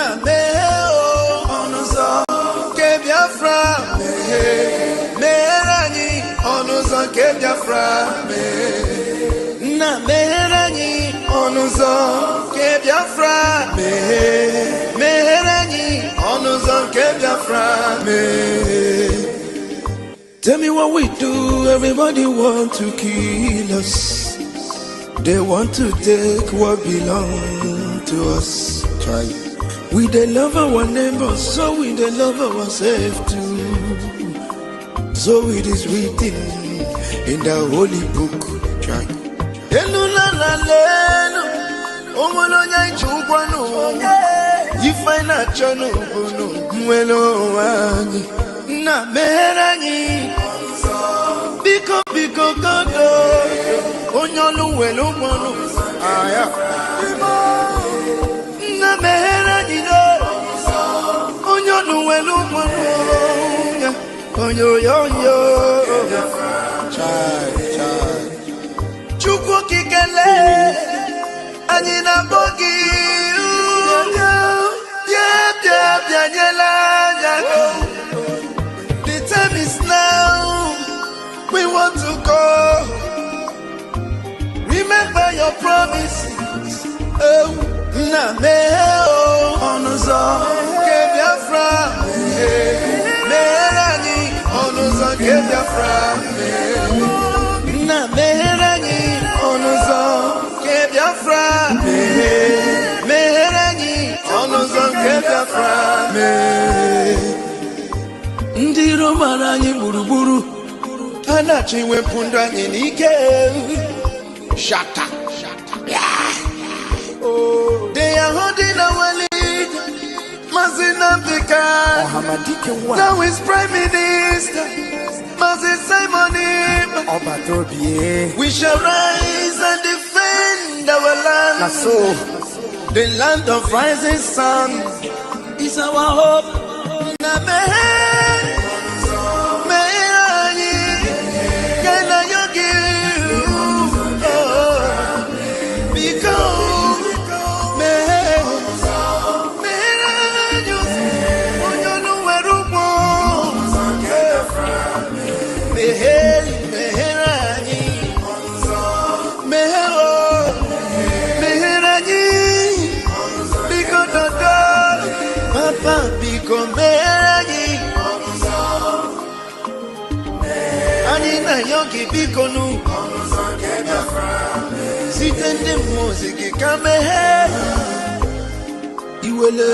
na meo onuzo ke Biafra merani onuzo ke Biafra na merani onuzo ke Biafra merani onuzo ke Biafra Tell me what we do, everybody want to kill us. They want to take what belongs to us. Try. We they love our neighbors, so we they love ourselves too. So it is written in the holy book. Try. You find out your na merani biko kodo onyolu welu monu aya na merani do onyolu welu monu onyo yo chai chukwu kikele anyị na bogi bia nyela The time is now. We want to go. Remember your promises. Oh, na me oh onuzo ke Biafra. Merani onuzo ke Biafra. Na merani onuzo ke Biafra. Merani onuzo ke Biafra. Ndi romara anyị gburugburu anachi wepụ ndụ anyị n'ike shaka they are holding our lead Mazinambika now is Prime Minister Mazin Simon we shall rise and defend our land the land of rising sun is our hope Yogi bikonu sitende muziki kamehe iwele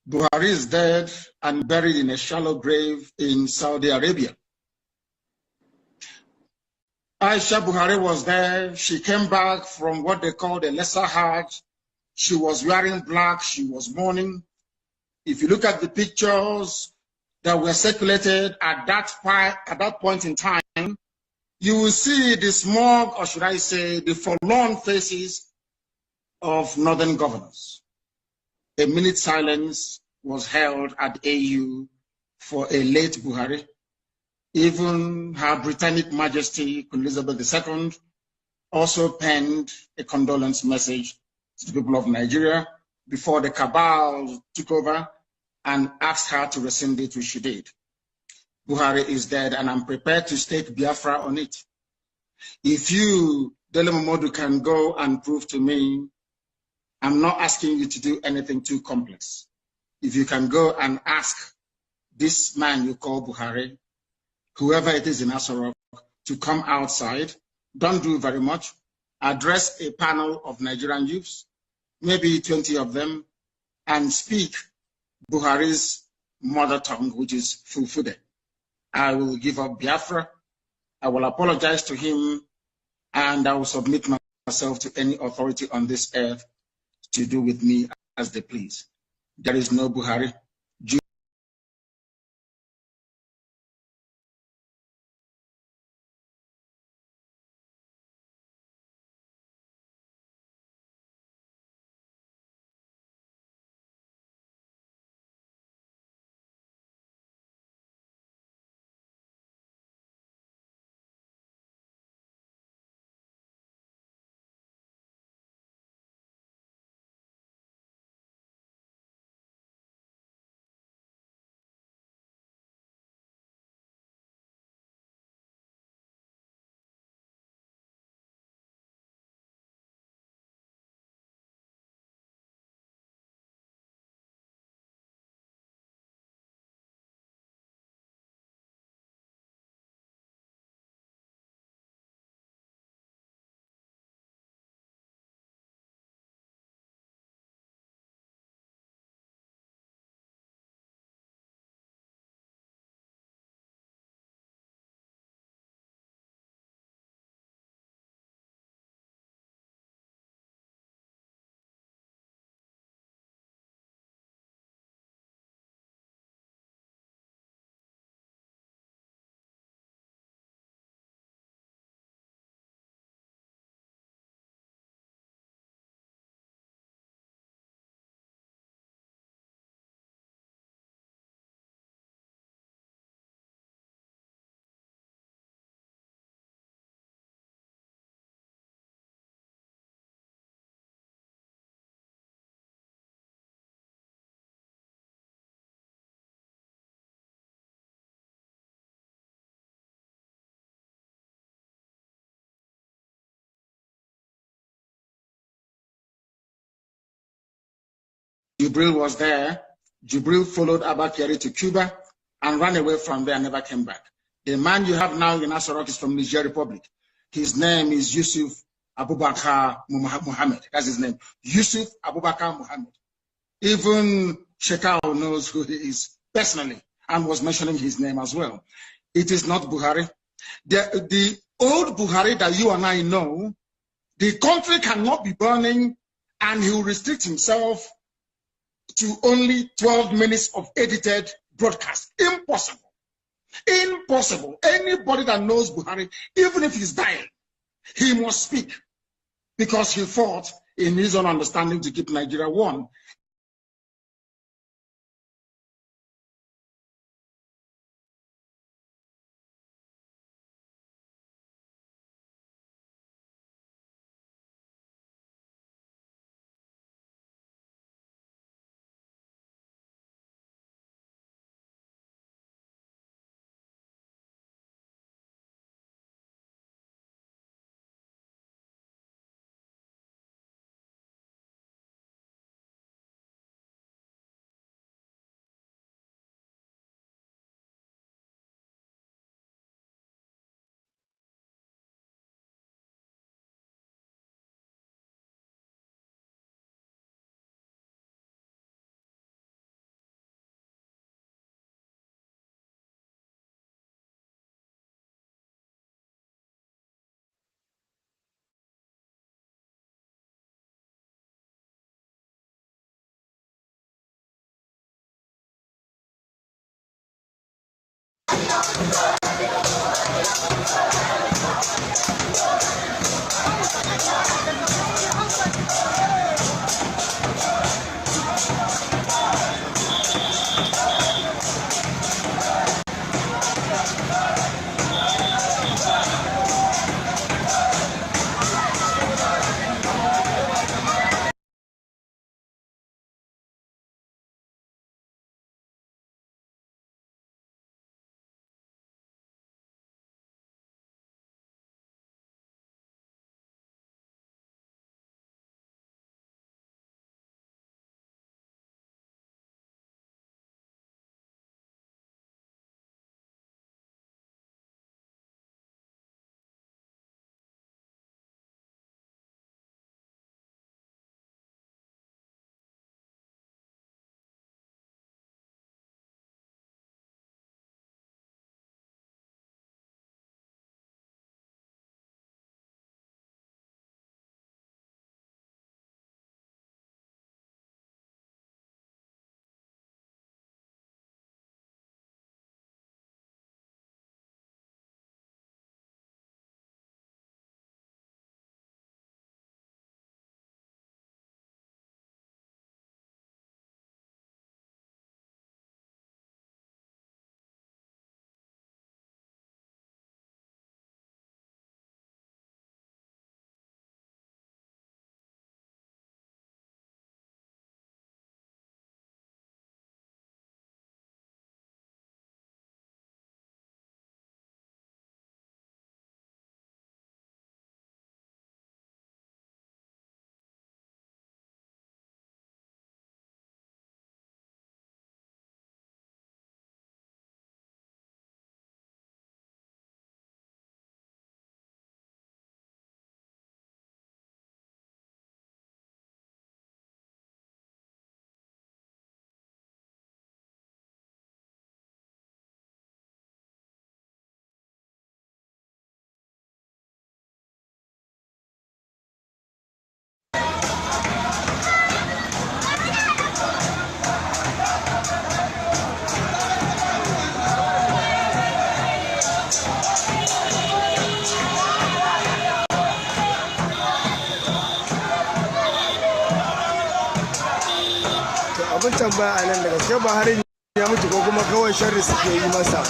Buhari is dead and buried in a shallow grave in Saudi Arabia. Aisha Buhari was there. She came back from what they call the lesser Hajj. She was wearing black. She was mourning. If you look at the pictures that were circulated at that point in time, you will see the smug, or should I say, the forlorn faces of northern governors. A minute silence was held at AU for a late Buhari. Even Her Britannic Majesty Queen Elizabeth II also penned a condolence message to the people of Nigeria before the cabal took over and asked her to rescind it, which she did. Buhari is dead, and I'm prepared to stake Biafra on it. If you, Dele Momodu, can go and prove to me, I'm not asking you to do anything too complex. If you can go and ask this man you call Buhari, whoever it is in Asarok, to come outside, don't do very much, address a panel of Nigerian youths, maybe 20 of them, and speak Buhari's mother tongue, which is Fulfude. I will give up Biafra. I will apologize to him, and I will submit myself to any authority on this earth to do with me as they please. There is no Buhari. Jibril was there. Jibril followed Abakari to Cuba and ran away from there and never came back. The man you have now in Asarok is from Niger Republic. His name is Yusuf Abubakar Muhammad. That's his name. Yusuf Abubakar Muhammad. Even Shekau knows who he is personally and was mentioning his name as well. It is not Buhari. The old Buhari that you and I know, the country cannot be burning and he will restrict himself to only 12 minutes of edited broadcast. Impossible. Impossible. Anybody that knows Buhari, even if he's dying, he must speak because he fought in his own understanding to keep Nigeria one. abin tambaya a nan da gaske ba harin ya mutu ko kuma kawai sharri suke yi masa.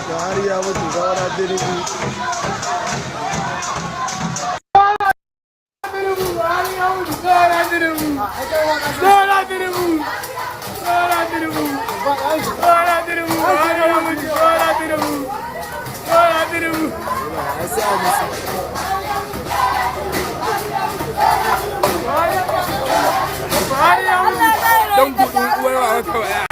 Da har ya mutu gawara dirbi. Don't do well.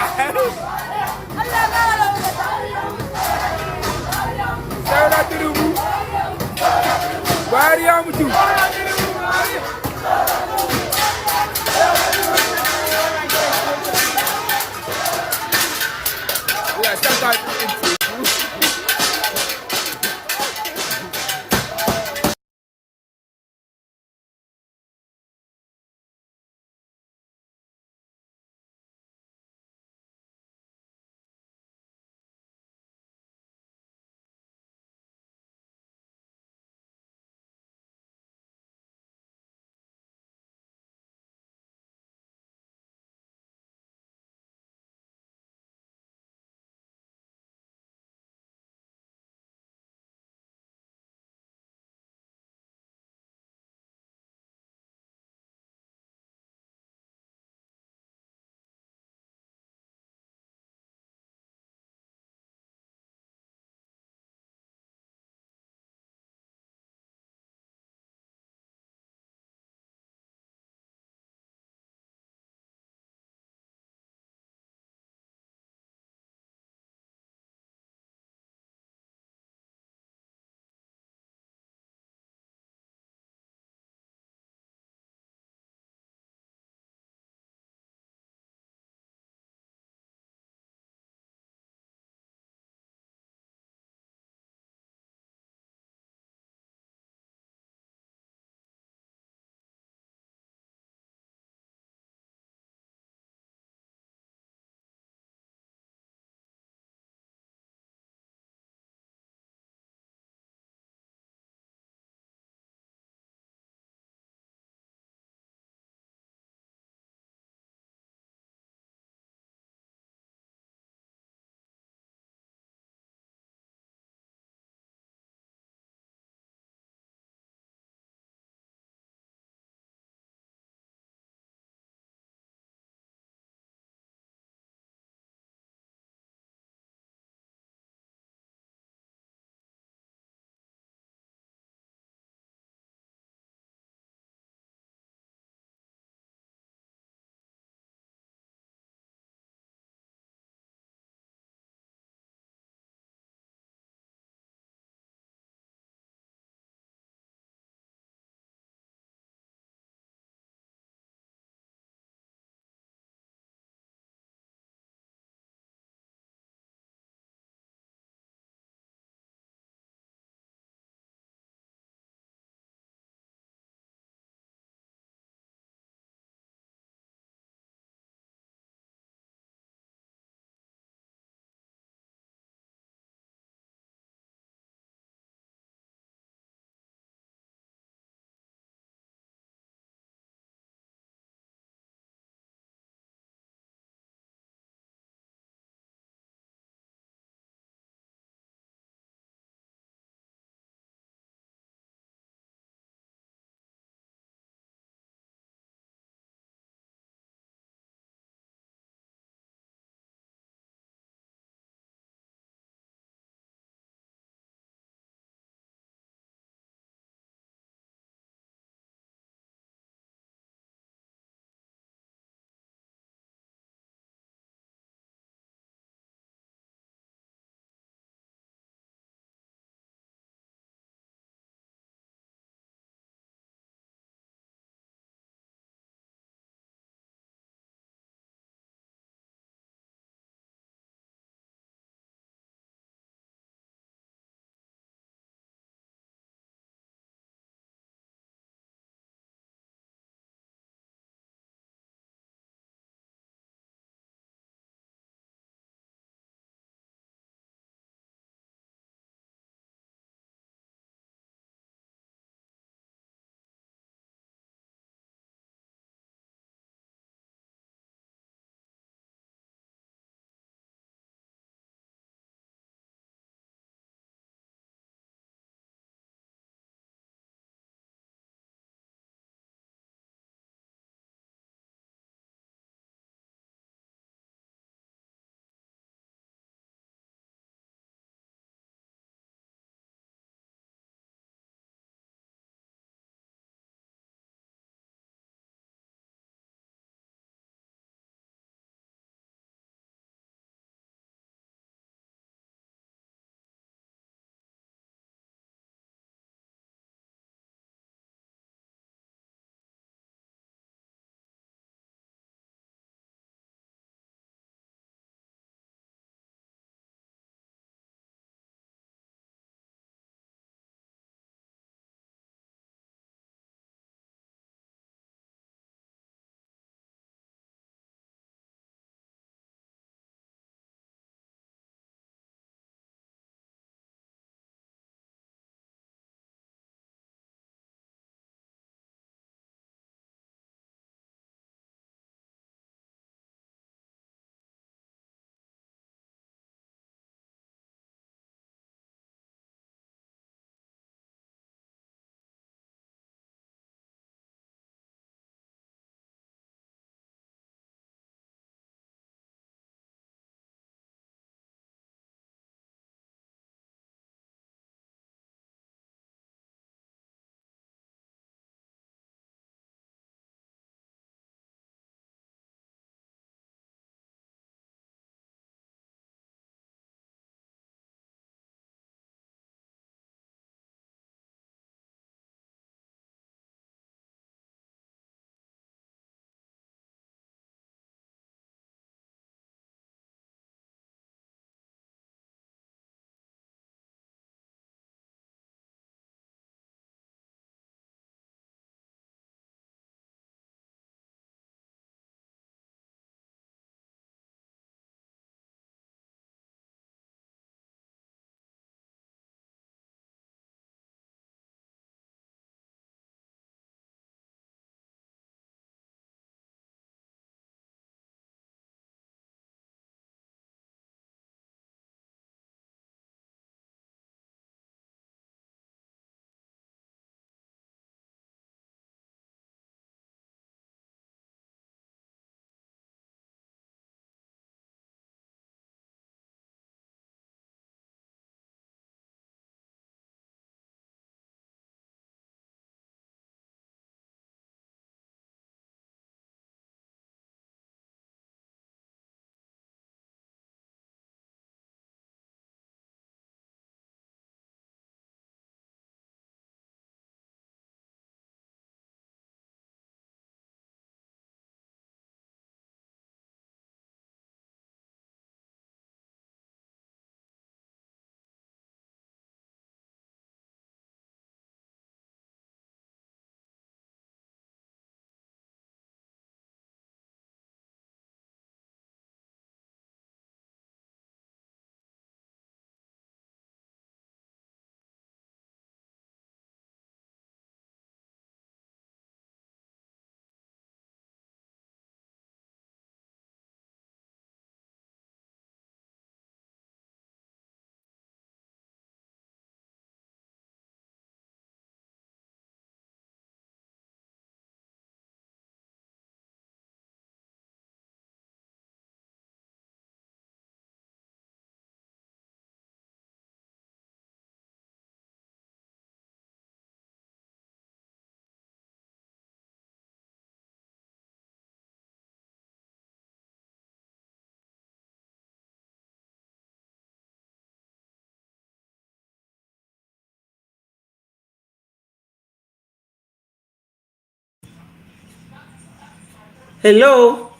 Hello?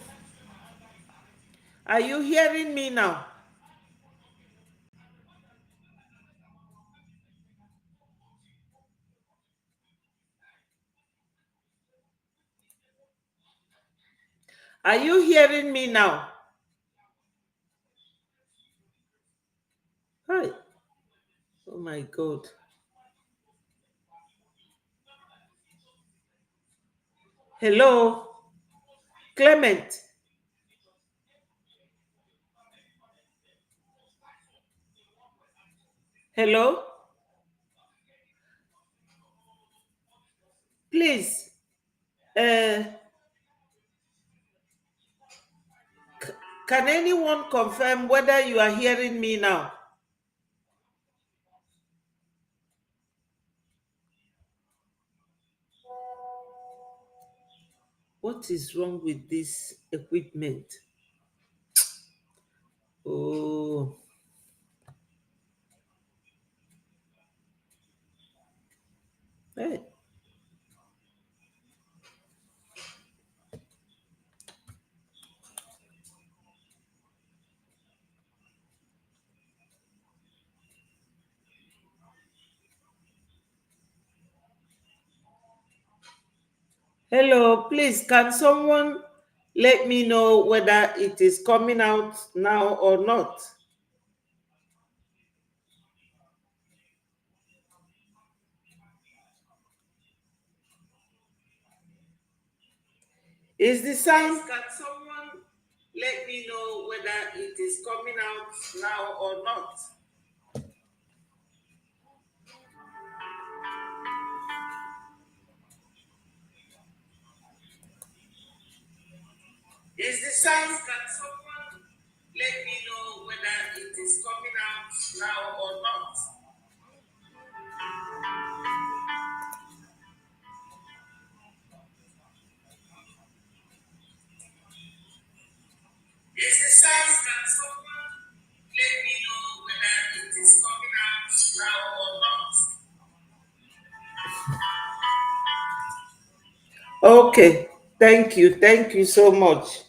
Are you hearing me now? Are you hearing me now? Hi. Oh my God. Hello? Clement? Hello? Please, can anyone confirm whether you are hearing me now? What is wrong with this equipment? Oh. Hey. Hello, please, can someone let me know whether it is coming out now or not? Is the sound? Can someone let me know whether it is coming out now or not? Is the sound? Can someone let me know whether it is coming out now or not? Is the sound? Can someone let me know whether it is coming out now or not? Okay, thank you. Thank you so much.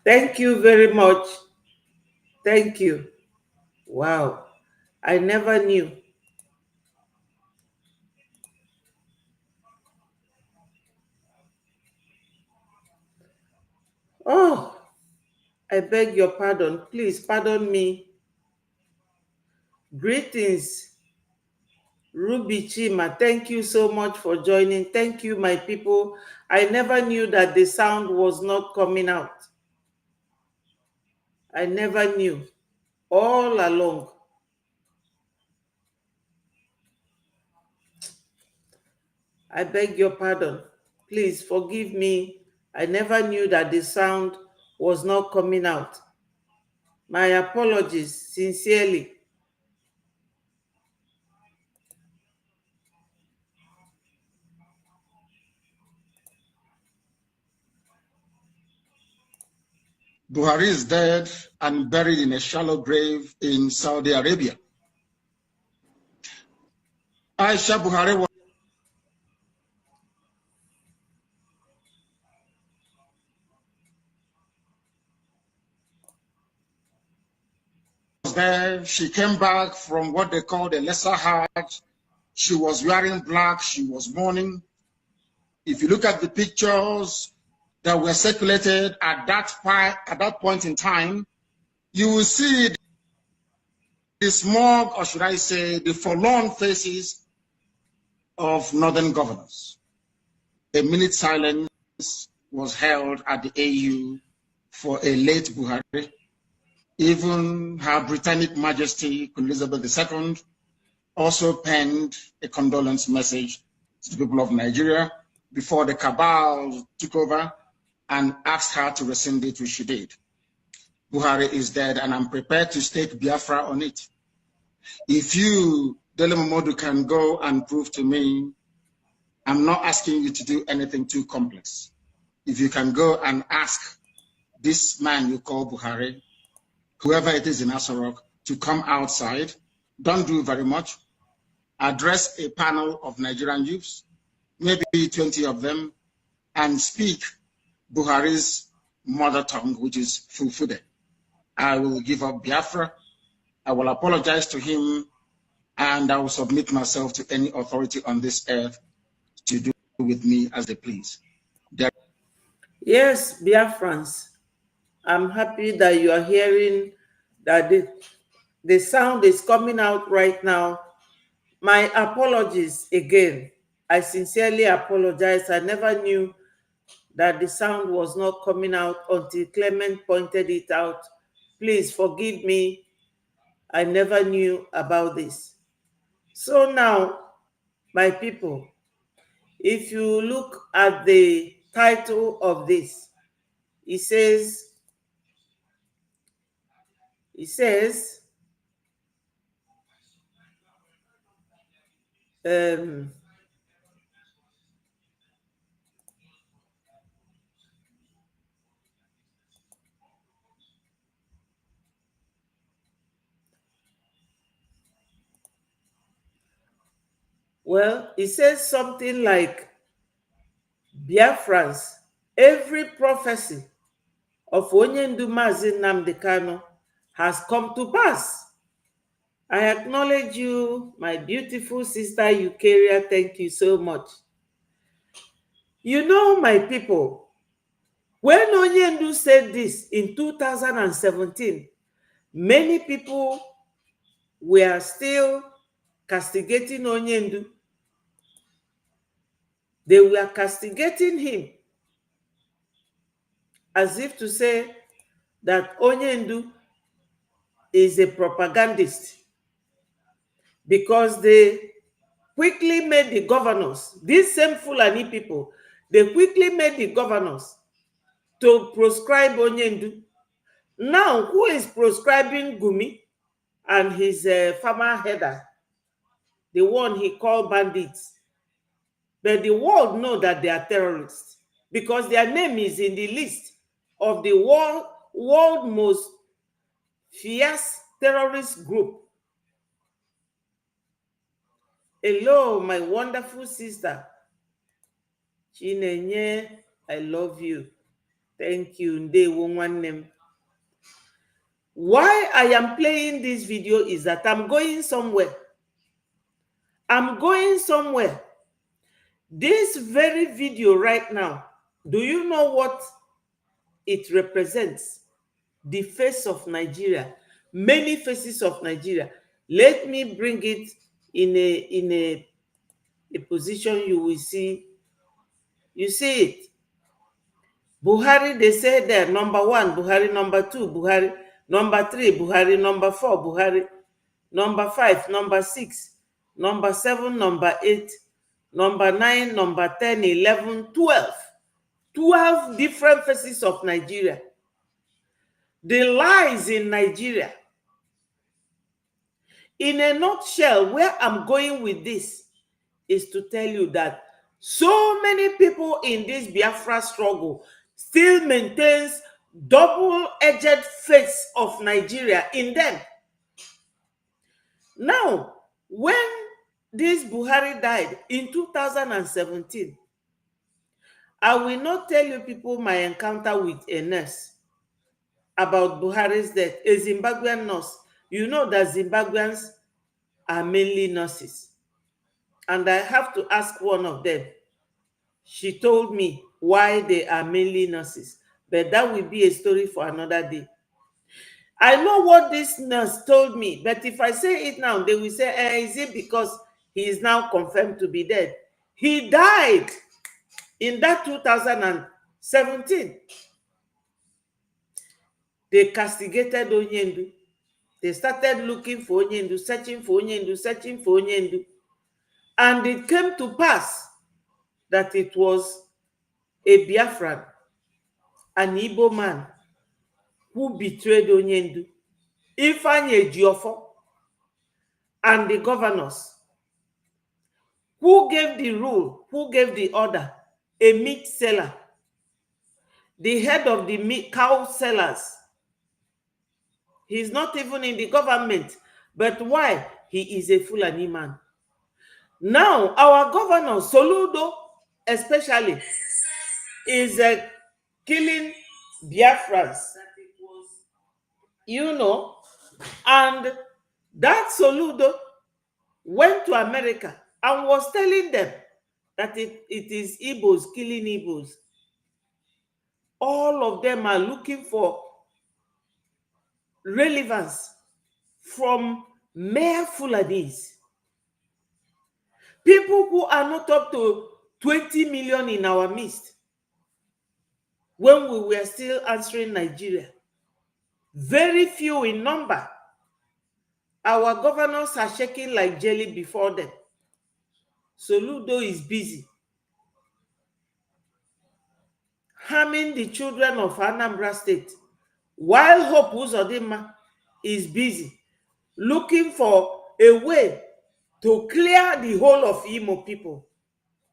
Thank you very much. Thank you. Wow, I never knew. Oh, I beg your pardon. Please pardon me. Greetings, Ruby Chima. Thank you so much for joining. Thank you, my people. I never knew that the sound was not coming out. I never knew all along. I beg your pardon. Please forgive me. I never knew that the sound was not coming out. My apologies, sincerely. Buhari is dead and buried in a shallow grave in Saudi Arabia. Aisha Buhari was there. She came back from what they call the lesser Hajj. She was wearing black. She was mourning. If you look at the pictures that were circulated at that point in time, you will see the smug, or should I say, the forlorn faces of northern governors. A minute silence was held at the AU for a late Buhari. Even Her Britannic Majesty Queen Elizabeth II also penned a condolence message to the people of Nigeria before the cabal took over and asked her to rescind it, which she did. Buhari is dead, and I'm prepared to stake Biafra on it. If you, Dele Momodu, can go and prove to me, I'm not asking you to do anything too complex. If you can go and ask this man you call Buhari, whoever it is in Asarok, to come outside, don't do very much, address a panel of Nigerian youths, maybe 20 of them, and speak Buhari's mother tongue, which is Fulfude. I will give up Biafra. I will apologize to him, and I will submit myself to any authority on this earth to do with me as they please. Yes, Biafrans, I'm happy that you are hearing that the sound is coming out right now. My apologies again. I sincerely apologize. I never knew that the sound was not coming out until Clement pointed it out. Please forgive me. I never knew about this. So now, my people, if you look at the title of this, it says, um, well, it says something like, Biafrans, every prophecy of Onyendu Mazi Nnamdi Kanu has come to pass. I acknowledge you, my beautiful sister Eukarya. Thank you so much. You know, my people, when Onyendu said this in 2017, many people were still castigating Onyendu. They were castigating him as if to say that Onyendu is a propagandist, because they quickly made the governors, these same Fulani people, they quickly made the governors to proscribe Onyendu. Now, who is proscribing Gumi and his farmer header, the one he called bandits? But the world know that they are terrorists because their name is in the list of the world most fierce terrorist group. Hello, my wonderful sister Chinenye, I love you. Thank you. Ndewo nwannem. Why I am playing this video is that I'm going somewhere. I'm going somewhere. This very video right now, do you know what it represents? The face of Nigeria. Many faces of Nigeria. Let me bring it in a position you will see. You see it. Buhari, they say there, number 1, Buhari, number 2, Buhari, number 3, Buhari, number 4, Buhari, number 5, number 6, number 7, number 8, number 9, number 10, 11, 12. 12 different faces of Nigeria. The lies in Nigeria. In a nutshell, where I'm going with this is to tell you that so many people in this Biafra struggle still maintains double-edged face of Nigeria in them. Now, when this Buhari died in 2017, I will not tell you people my encounter with a nurse about Buhari's death, a Zimbabwean nurse. You know that Zimbabweans are mainly nurses. And I have to ask one of them. She told me why they are mainly nurses. But that will be a story for another day. I know what this nurse told me, but if I say it now, they will say, is it because he is now confirmed to be dead? He died in that 2017. They castigated Onyendu. They started looking for Onyendu, searching for Onyendu, searching for Onyendu. And it came to pass that it was a Biafran, an Igbo man, who betrayed Onyendu, Ifeanyi Ejiofor, and the governors, who gave the rule, who gave the order, a meat seller, the head of the meat cow sellers. He's not even in the government, but why? He is a Fulani man. Now, our governor, Soludo, especially, is killing Biafrans, you know, and that Soludo went to America and was telling them that it is Igbos killing Igbos. All of them are looking for relevance from mere Fulanis. People who are not up to 20 million in our midst when we were still answering Nigeria. Very few in number. Our governors are shaking like jelly before them. Soludo is busy harming the children of Anambra State, while Hope Uzodinma is busy looking for a way to clear the whole of Imo people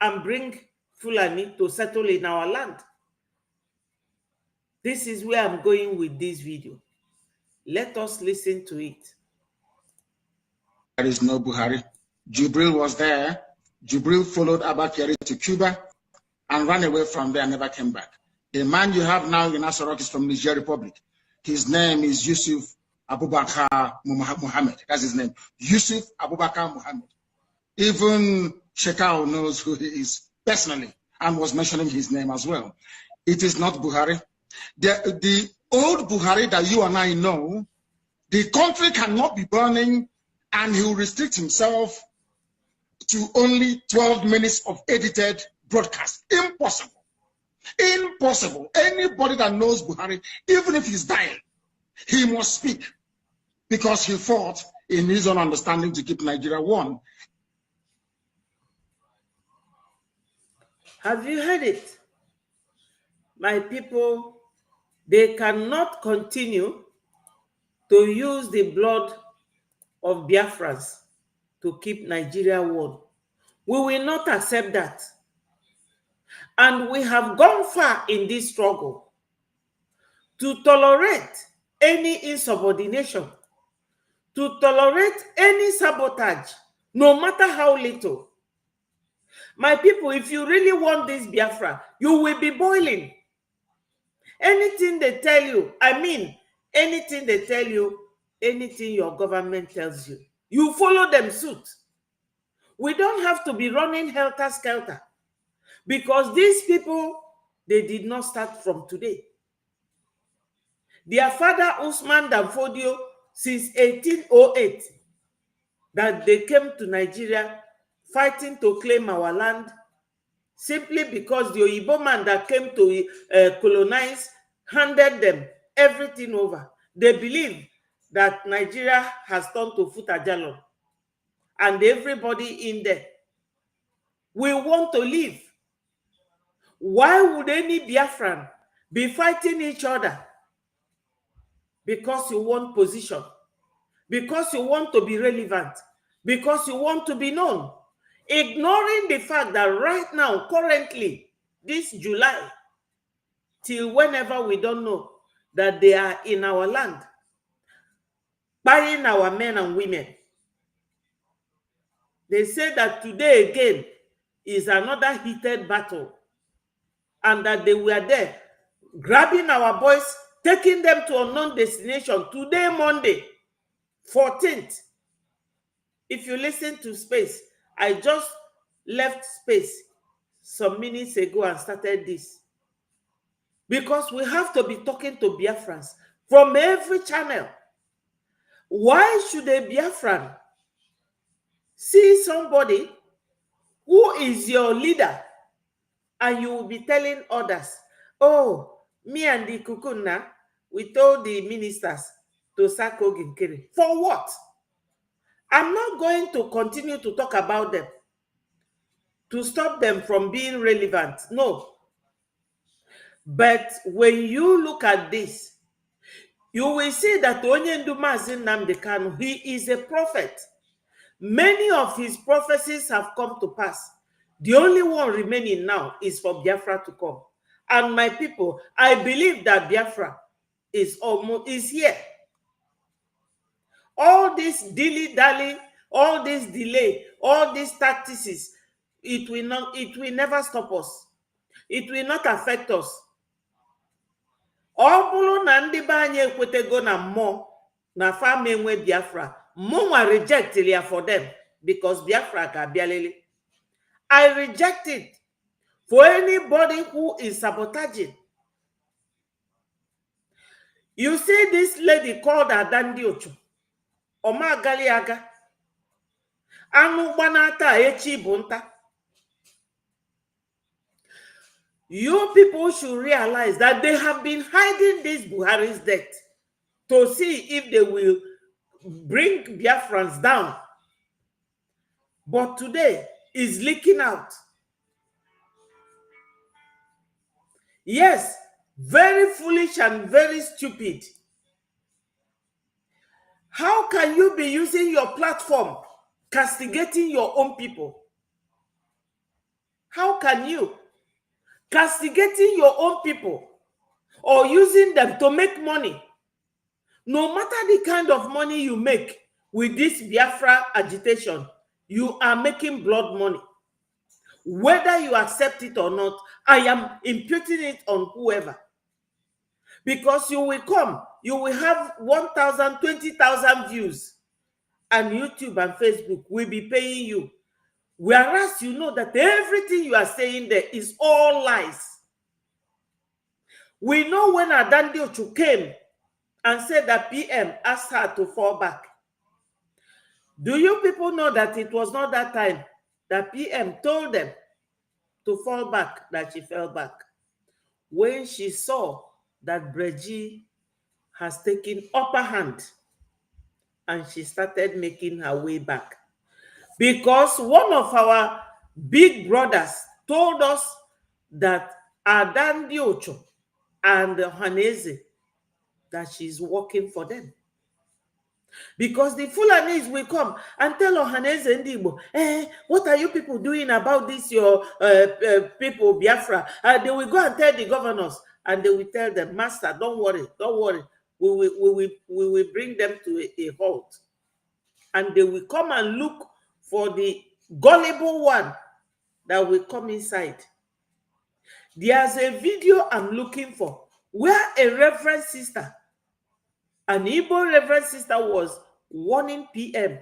and bring Fulani to settle in our land. This is where I'm going with this video. Let us listen to it. There is no Buhari. Jubril was there. Jubril followed Abakari to Cuba and ran away from there and never came back. The man you have now in Asarok is from Niger Republic. His name is Yusuf Abubakar Muhammad. That's his name. Yusuf Abubakar Muhammad. Even Shekau knows who he is personally and was mentioning his name as well. It is not Buhari. The old Buhari that you and I know, the country cannot be burning and he will restrict himself to only 12 minutes of edited broadcast. Impossible. Impossible. Anybody that knows Buhari, even if he's dying, he must speak because he fought in his own understanding to keep Nigeria one. Have you heard it? My people, they cannot continue to use the blood of Biafrans to keep Nigeria one. We will not accept that. And we have gone far in this struggle to tolerate any insubordination, to tolerate any sabotage, no matter how little. My people, if you really want this Biafra, you will be boiling. Anything they tell you, I mean, anything they tell you, anything your government tells you, you follow them suit. We don't have to be running helter-skelter because these people, they did not start from today. Their father, Usman Danfodio, since 1808, that they came to Nigeria fighting to claim our land simply because the Oyibo man that came to colonize handed them everything over. They believe that Nigeria has turned to Futajalon and everybody in there. We want to live. Why would any Biafran be fighting each other? Because you want position, because you want to be relevant, because you want to be known, ignoring the fact that right now, currently, this July, till whenever we don't know, that they are in our land, buying our men and women. They say that today again is another heated battle, and that they were there grabbing our boys, taking them to unknown destination today, Monday, 14th. If you listen to Space, I just left Space some minutes ago and started this. Because we have to be talking to Biafrans from every channel. Why should a Biafran see somebody who is your leader and you will be telling others, oh, me and the Kukuna, we told the ministers to sack Oginkere. For what? I'm not going to continue to talk about them to stop them from being relevant. No. But when you look at this, you will see that Onyendu Mazi Nnamdi Kanu, he is a prophet. Many of his prophecies have come to pass. The only one remaining now is for Biafra to come. And my people, I believe that Biafra is here. All this dilly-dally, all this delay, all these tactics, it will never stop us. it will not affect us. Ọ bụrụ na ndị be anyị ekwetego na mmụọ na fam enwe Biafra, mụnwa reject ya for them because Biafra ka abịalele. I reject it for anybody who is sabotaging. You see this lady called Adandi Ochu. Oma Galiaga. Anu banata echi bunta. You people should realize that they have been hiding this Buhari's death to see if they will bring Biafrans down. But today is leaking out. Yes, very foolish and very stupid. How can you be using your platform castigating your own people? How can you? Castigating your own people or using them to make money. No matter the kind of money you make with this Biafra agitation, you are making blood money. Whether you accept it or not, I am imputing it on whoever. Because you will come, you will have 1,000, 20,000 views, and YouTube and Facebook will be paying you. Whereas you know that everything you are saying there is all lies. We know when Adandi Ochu came and said that PM asked her to fall back. Do you people know that it was not that time that PM told them to fall back, that she fell back? When she saw that BRGIE has taken upper hand and she started making her way back. Because one of our big brothers told us that Adandi Ocho and Haneze, that she's working for them. Because the Fulanis will come and tell Ohaneze and Igbo, what are you people doing about this, your people, Biafra? They will go and tell the governors, and they will tell them, Master, don't worry, we will bring them to a halt. And they will come and look for the gullible one that will come inside. There's a video I'm looking for where a reverend sister, an Igbo reverend sister, was warning PM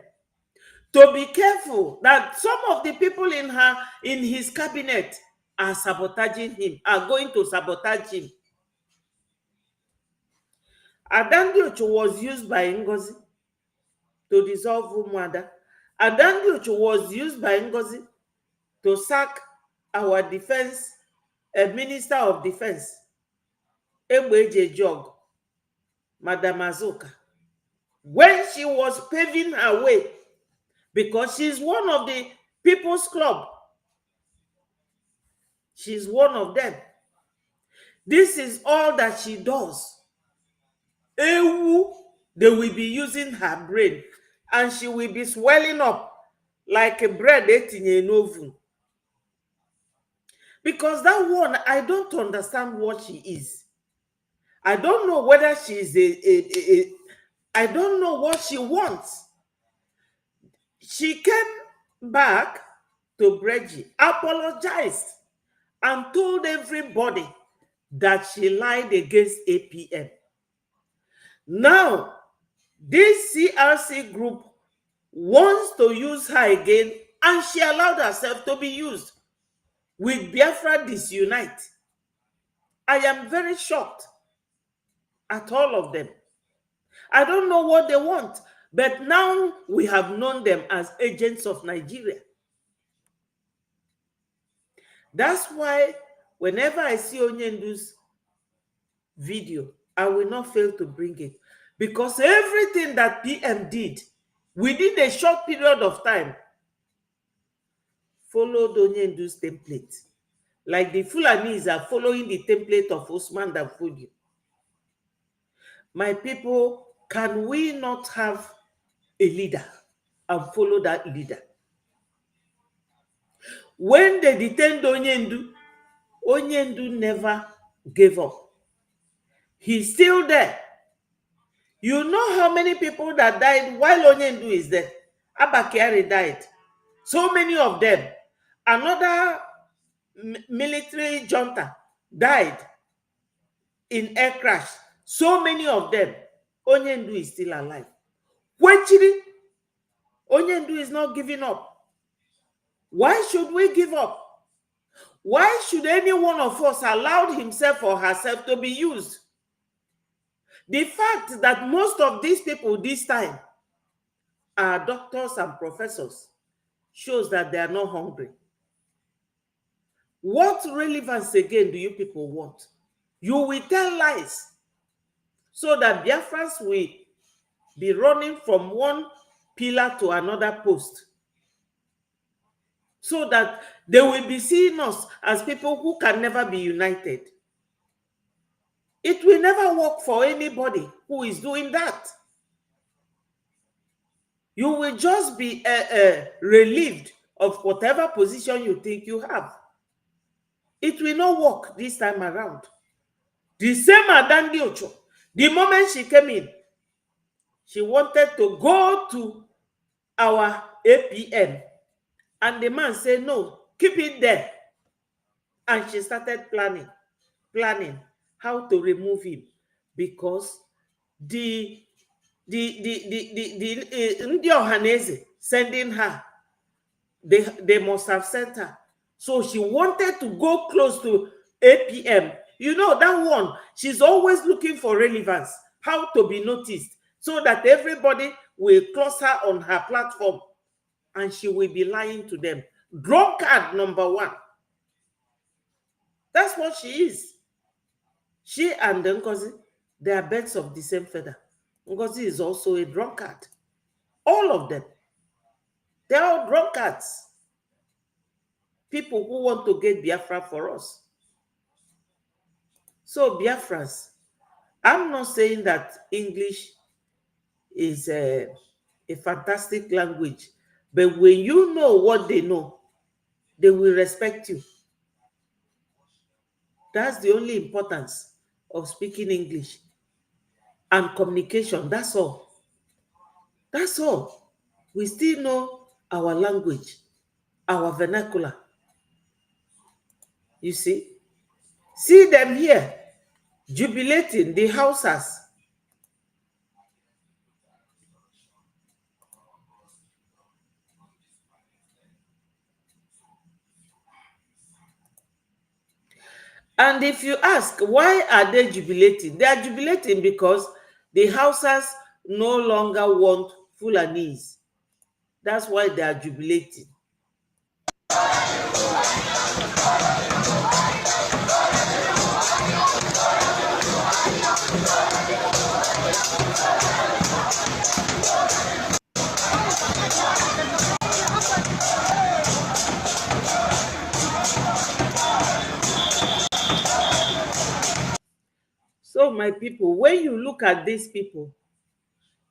to be careful that some of the people in his cabinet are sabotaging him, are going to sabotage him. Adandi Ocho was used by Ngozi to dissolve Umuada. Adandi Ocho was used by Ngozi to sack our defense, Minister of Defense, Egbeje Jog, Madam Azuka, when she was paving her way, because she's one of the People's Club. She's one of them. This is all that she does. Ewu, they will be using her brain, and she will be swelling up like a bread eating in an oven. Because that one, I don't understand what she is. I don't know whether she is I don't know what she wants. She came back to BRGIE, apologized, and told everybody that she lied against APM. Now, this CRC group wants to use her again, and she allowed herself to be used with Biafra Disunite. I am very shocked at all of them. I don't know what they want, but now we have known them as agents of Nigeria. That's why whenever I see Onyendu's video, I will not fail to bring it. Because everything that PM did within a short period of time followed Onyendu's template. Like the Fulanis are following the template of Osman Danfodio. My people, can we not have a leader and follow that leader? When they detained Onyendu, Onyendu never gave up. He's still there. You know how many people that died while Onyendu is there? Abakari died. So many of them. Another military junta died in air crash. So many of them. Onyendu is still alive. Kwechiri, Onyendu is not giving up. Why should we give up? Why should any one of us allow himself or herself to be used? The fact that most of these people this time are doctors and professors shows that they are not hungry. What relevance again do you people want? You will tell lies so that Biafrans will be running from one pillar to another post, so that they will be seeing us as people who can never be united. It will never work for anybody who is doing that. You will just be relieved of whatever position you think you have. It will not work this time around. The same Adandi Ocho, the moment she came in, she wanted to go to our APM. And the man said, no, keep it there. And she started planning how to remove him, because the Ndi Ohaneze sending her, they must have sent her. So she wanted to go close to APM. You know, that one, she's always looking for relevance, how to be noticed, so that everybody will cross her on her platform, and she will be lying to them. Drunkard number one. That's what she is. She and Ngozi, they are birds of the same feather. Ngozi is also a drunkard. All of them. They're all drunkards. People who want to get Biafra for us. So Biafrans, I'm not saying that English is a fantastic language, but when you know what they know, they will respect you. That's the only importance of speaking English and communication. That's all. That's all. We still know our language, our vernacular. You see? See them here, jubilating, the Hausas. And if you ask, why are they jubilating? They are jubilating because the Hausas no longer want Fulanese. That's why they are jubilating. So my people, when you look at these people,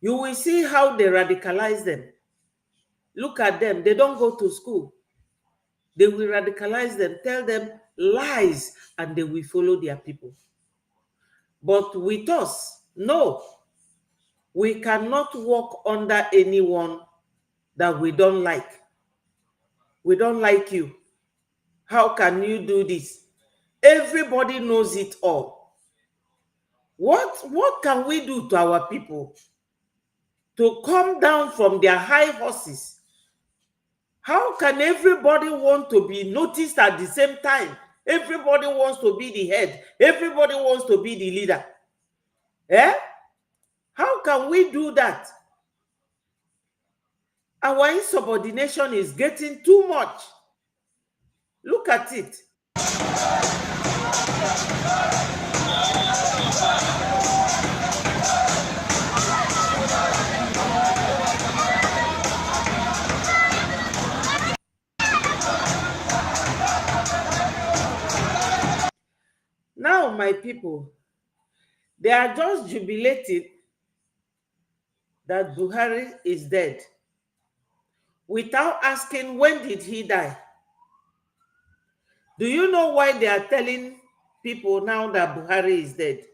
you will see how they radicalize them. Look at them. They don't go to school. They will radicalize them, tell them lies, and they will follow their people. But with us, no. We cannot walk under anyone that we don't like. We don't like you. How can you do this? Everybody knows it all. What can we do to our people to come down from their high horses? How can everybody want to be noticed at the same time? Everybody wants to be the head. Everybody wants to be the leader. Eh? How can we do that? Our insubordination is getting too much. Look at it. Now, my people, they are just jubilating that Buhari is dead without asking when did he die. Do you know why they are telling people now that Buhari is dead?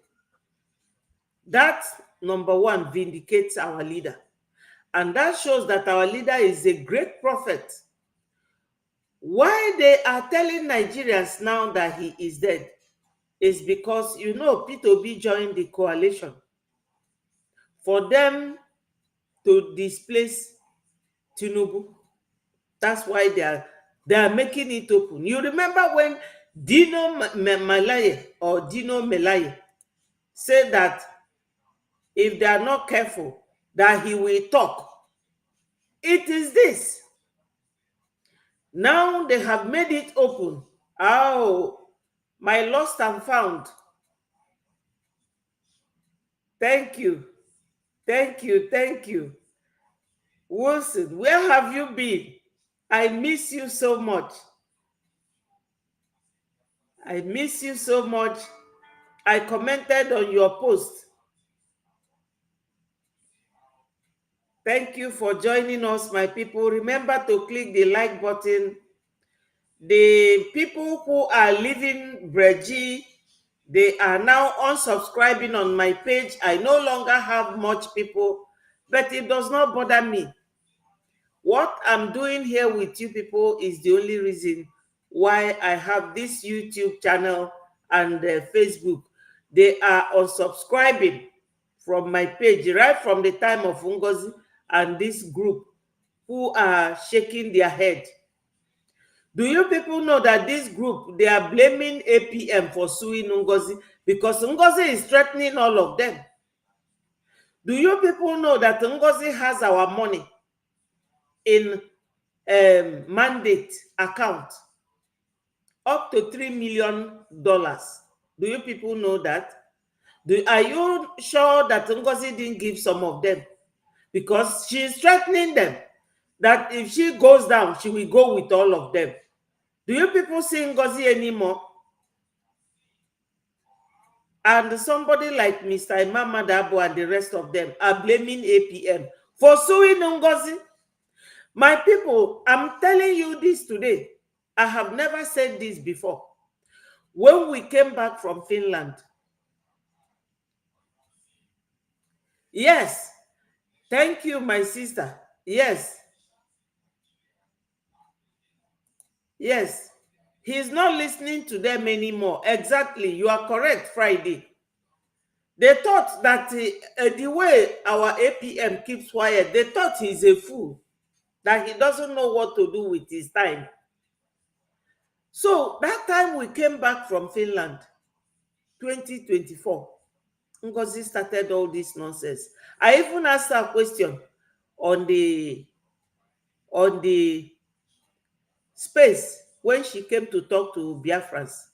That, number one, vindicates our leader. And that shows that our leader is a great prophet. Why they are telling Nigerians now that he is dead is because, you know, P2B joined the coalition for them to displace Tinubu. That's why they are making it open. You remember when Dino Melaye said that if they are not careful, that he will talk. It is this. Now they have made it open. Oh, my lost and found. Thank you. Thank you. Thank you. Wilson, where have you been? I miss you so much. I miss you so much. I commented on your post. Thank you for joining us, my people. Remember to click the like button. The people who are leaving BRGIE, they are now unsubscribing on my page. I no longer have much people, but it does not bother me. What I'm doing here with you people is the only reason why I have this YouTube channel and Facebook. They are unsubscribing from my page right from the time of Ngozi and this group who are shaking their head. Do you people know that this group, they are blaming APM for suing Ngozi because Ngozi is threatening all of them? Do you people know that Ngozi has our money in mandate account up to $3 million? Do you people know that? Are you sure that Ngozi didn't give some of them? Because she is threatening them that if she goes down, she will go with all of them. Do you people see Ngozi anymore? And somebody like Mr. Imam Madabo and the rest of them are blaming APM for suing Ngozi. My people, I'm telling you this today. I have never said this before. When we came back from Finland, yes, thank you, my sister. Yes, yes, he's not listening to them anymore. Exactly, you are correct, Friday. They thought that the way our APM keeps quiet, they thought he's a fool, that he doesn't know what to do with his time. So that time we came back from Finland, 2024, Ngozi started all this nonsense. I even asked her a question on the space when she came to talk to Biafrans.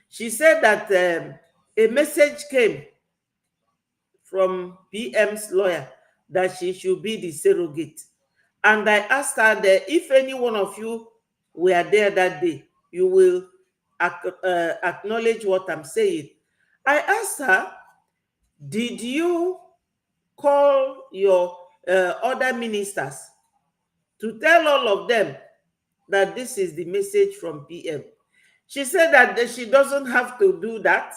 She said that a message came from PM's lawyer that she should be the surrogate. And I asked her that if any one of you were there that day, you will acknowledge what I'm saying. I asked her, did you call your other ministers to tell all of them that this is the message from PM? She said that she doesn't have to do that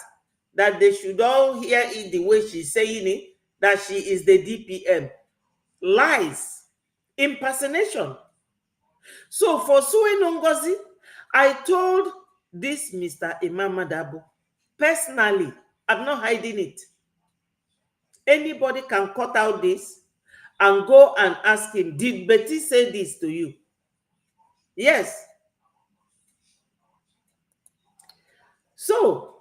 they should all hear it the way she's saying it, that she is the DPM. Lies, impersonation. So for suing Ngozi, I told this Mr. Imam Madabo, personally, I'm not hiding it. Anybody can cut out this and go and ask him, did Betty say this to you? Yes. So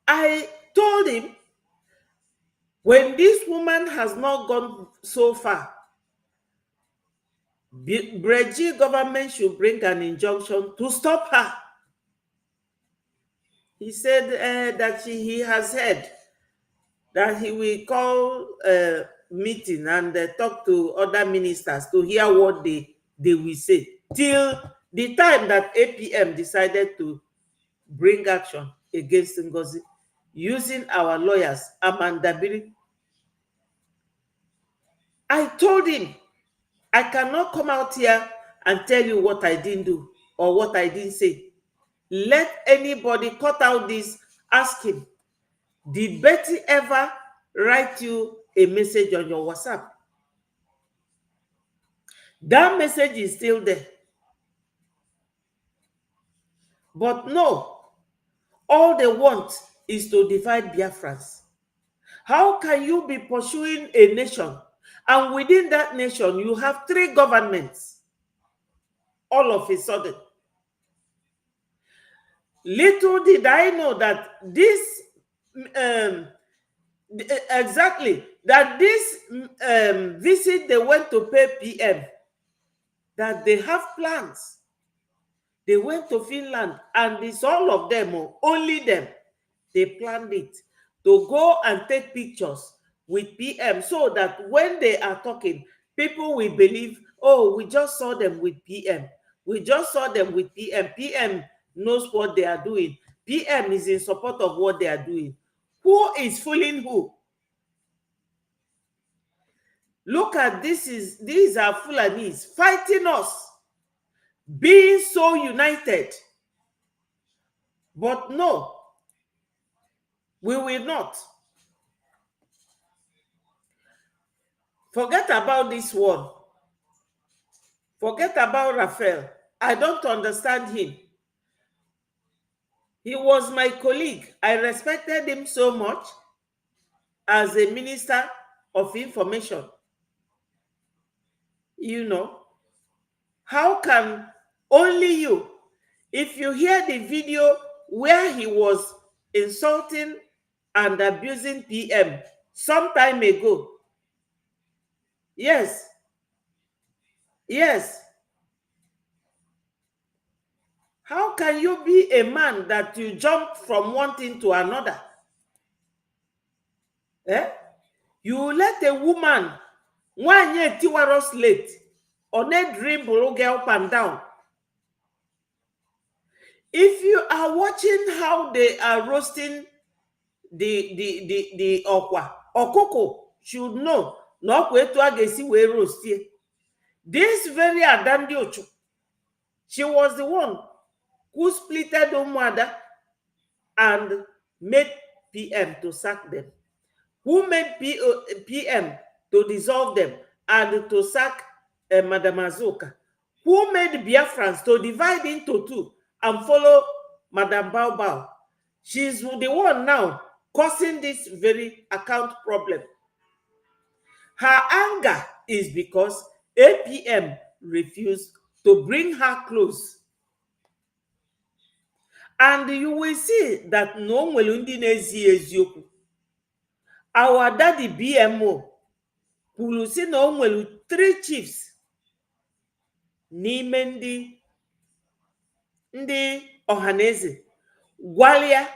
I told him, when this woman has not gone so far, BRGIE government should bring an injunction to stop her. He said that he has heard that he will call a meeting and talk to other ministers to hear what they will say, till the time that APM decided to bring action against Ngozi using our lawyers, Amandabiri. I told him, I cannot come out here and tell you what I didn't do or what I didn't say. Let anybody cut out this, ask him, did Betty ever write you a message on your WhatsApp? That message is still there. But no, all they want is to divide Biafrans. How can you be pursuing a nation and within that nation you have 3 governments all of a sudden? Little did I know that this exactly that this visit they went to pay PM, that they have plans. They went to Finland and it's all of them, only them. They planned it to go and take pictures with PM so that when they are talking, people will believe, oh, we just saw them with PM. We just saw them with PM. PM knows what they are doing. PM is in support of what they are doing. Who is fooling who? Look at this, these are Fulanis fighting us, being so united. But no, we will not. Forget about this one. Forget about Raphael. I don't understand him. He was my colleague. I respected him so much as a minister of information. You know, how can only you, if you hear the video where he was insulting and abusing PM some time ago. Yes. Yes. How can you be a man that you jump from one thing to another? Eh? You let a woman, one year tiwaros late, on a dribble girl up and down. If you are watching how they are roasting the okwa, okoko should know no kwetu agesi we roast here. This very Adandi Ochu, she was the one who splitted Umwada and made PM to sack them. Who made PM to dissolve them and to sack Madam Azuka? Who made Biafrans to divide into 2 and follow Madam Bao Bao? She's the one now causing this very account problem. Her anger is because APM refused to bring her close. And you will see that no Mwelundi Nezi Ezioku. Our daddy BMO kwuru si na o nwere 3 chiefs n'ime ndị ọhaneze gwalia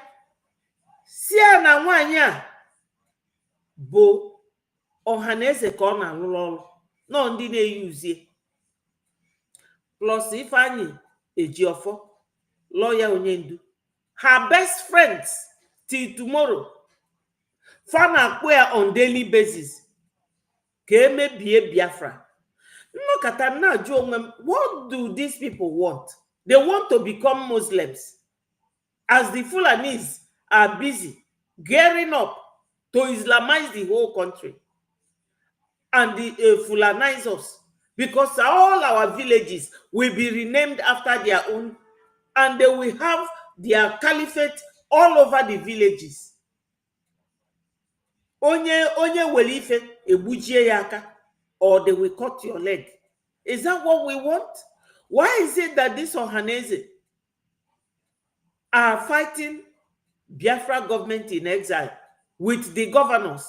si ya na nwaanyị a bụ ọhaneze ka ọ na-alụrụ ọrụ nọ ndị na-eyuzie plus Ifeanyi Ejiofor lawyer Onyendu, her best friends till tomorrow. Fana kwea on daily basis. Keme bie Biafra. Look at them now, Joe. What do these people want? They want to become Muslims. As the Fulanis are busy gearing up to Islamize the whole country. And the Fulanizers. Because all our villages will be renamed after their own. And they will have their caliphate all over the villages. Onye welife ebujie yaka, or they will cut your leg. Is that what we want? Why is it that these Ohanese are fighting Biafra government in exile with the governors?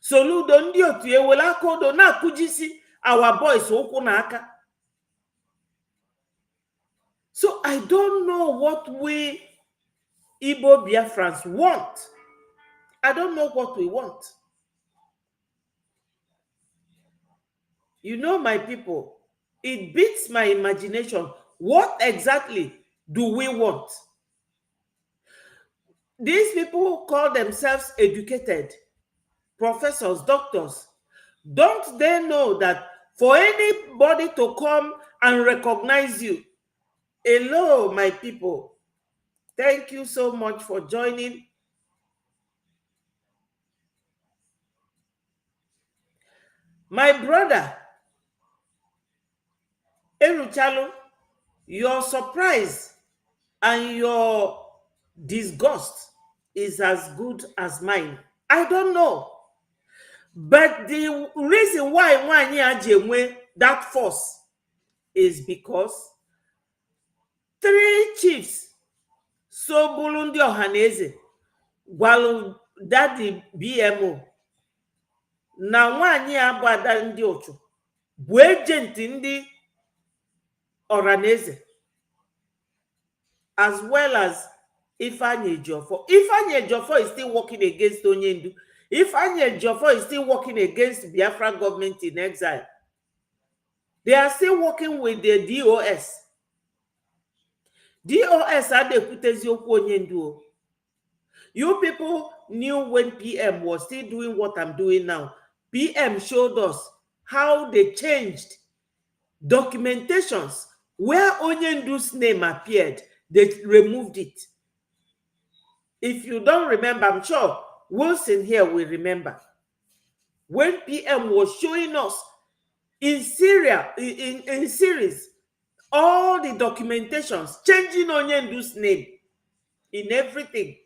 Soludo ndi otu ewela kodo na kujisi our boys okwu na aka. So I don't know what we Igbo Biafrans want. I don't know what we want. You know, my people, it beats my imagination. What exactly do we want? These people who call themselves educated, professors, doctors, don't they know that for anybody to come and recognize you? Hello, my people. Thank you so much for joining. My brother, Eruchalo, your surprise and your disgust is as good as mine. I don't know. But the reason why Nwanyi Ajenwe that force is because 3 chiefs so bụrụ ndị ọhaneze gwalu daddy BMO na nwaanyị a bụ ada ndị ụchụ bụ ejenti ndị ọhaneze, as well as Ifeanyi Ejiofor. Ifeanyi Ejiofor is still working against Onyendu. Ifeanyi Ejiofor is still working against Biafra government in exile. They are still working with the DOS. DOS are the Kutezioku Onyendu. You people knew when PM was still doing what I'm doing now. PM showed us how they changed documentations where Onyendu's name appeared. They removed it. If you don't remember, I'm sure Wilson here will remember. When PM was showing us in Syria, in series, all the documentations, changing Onyendu's name in everything.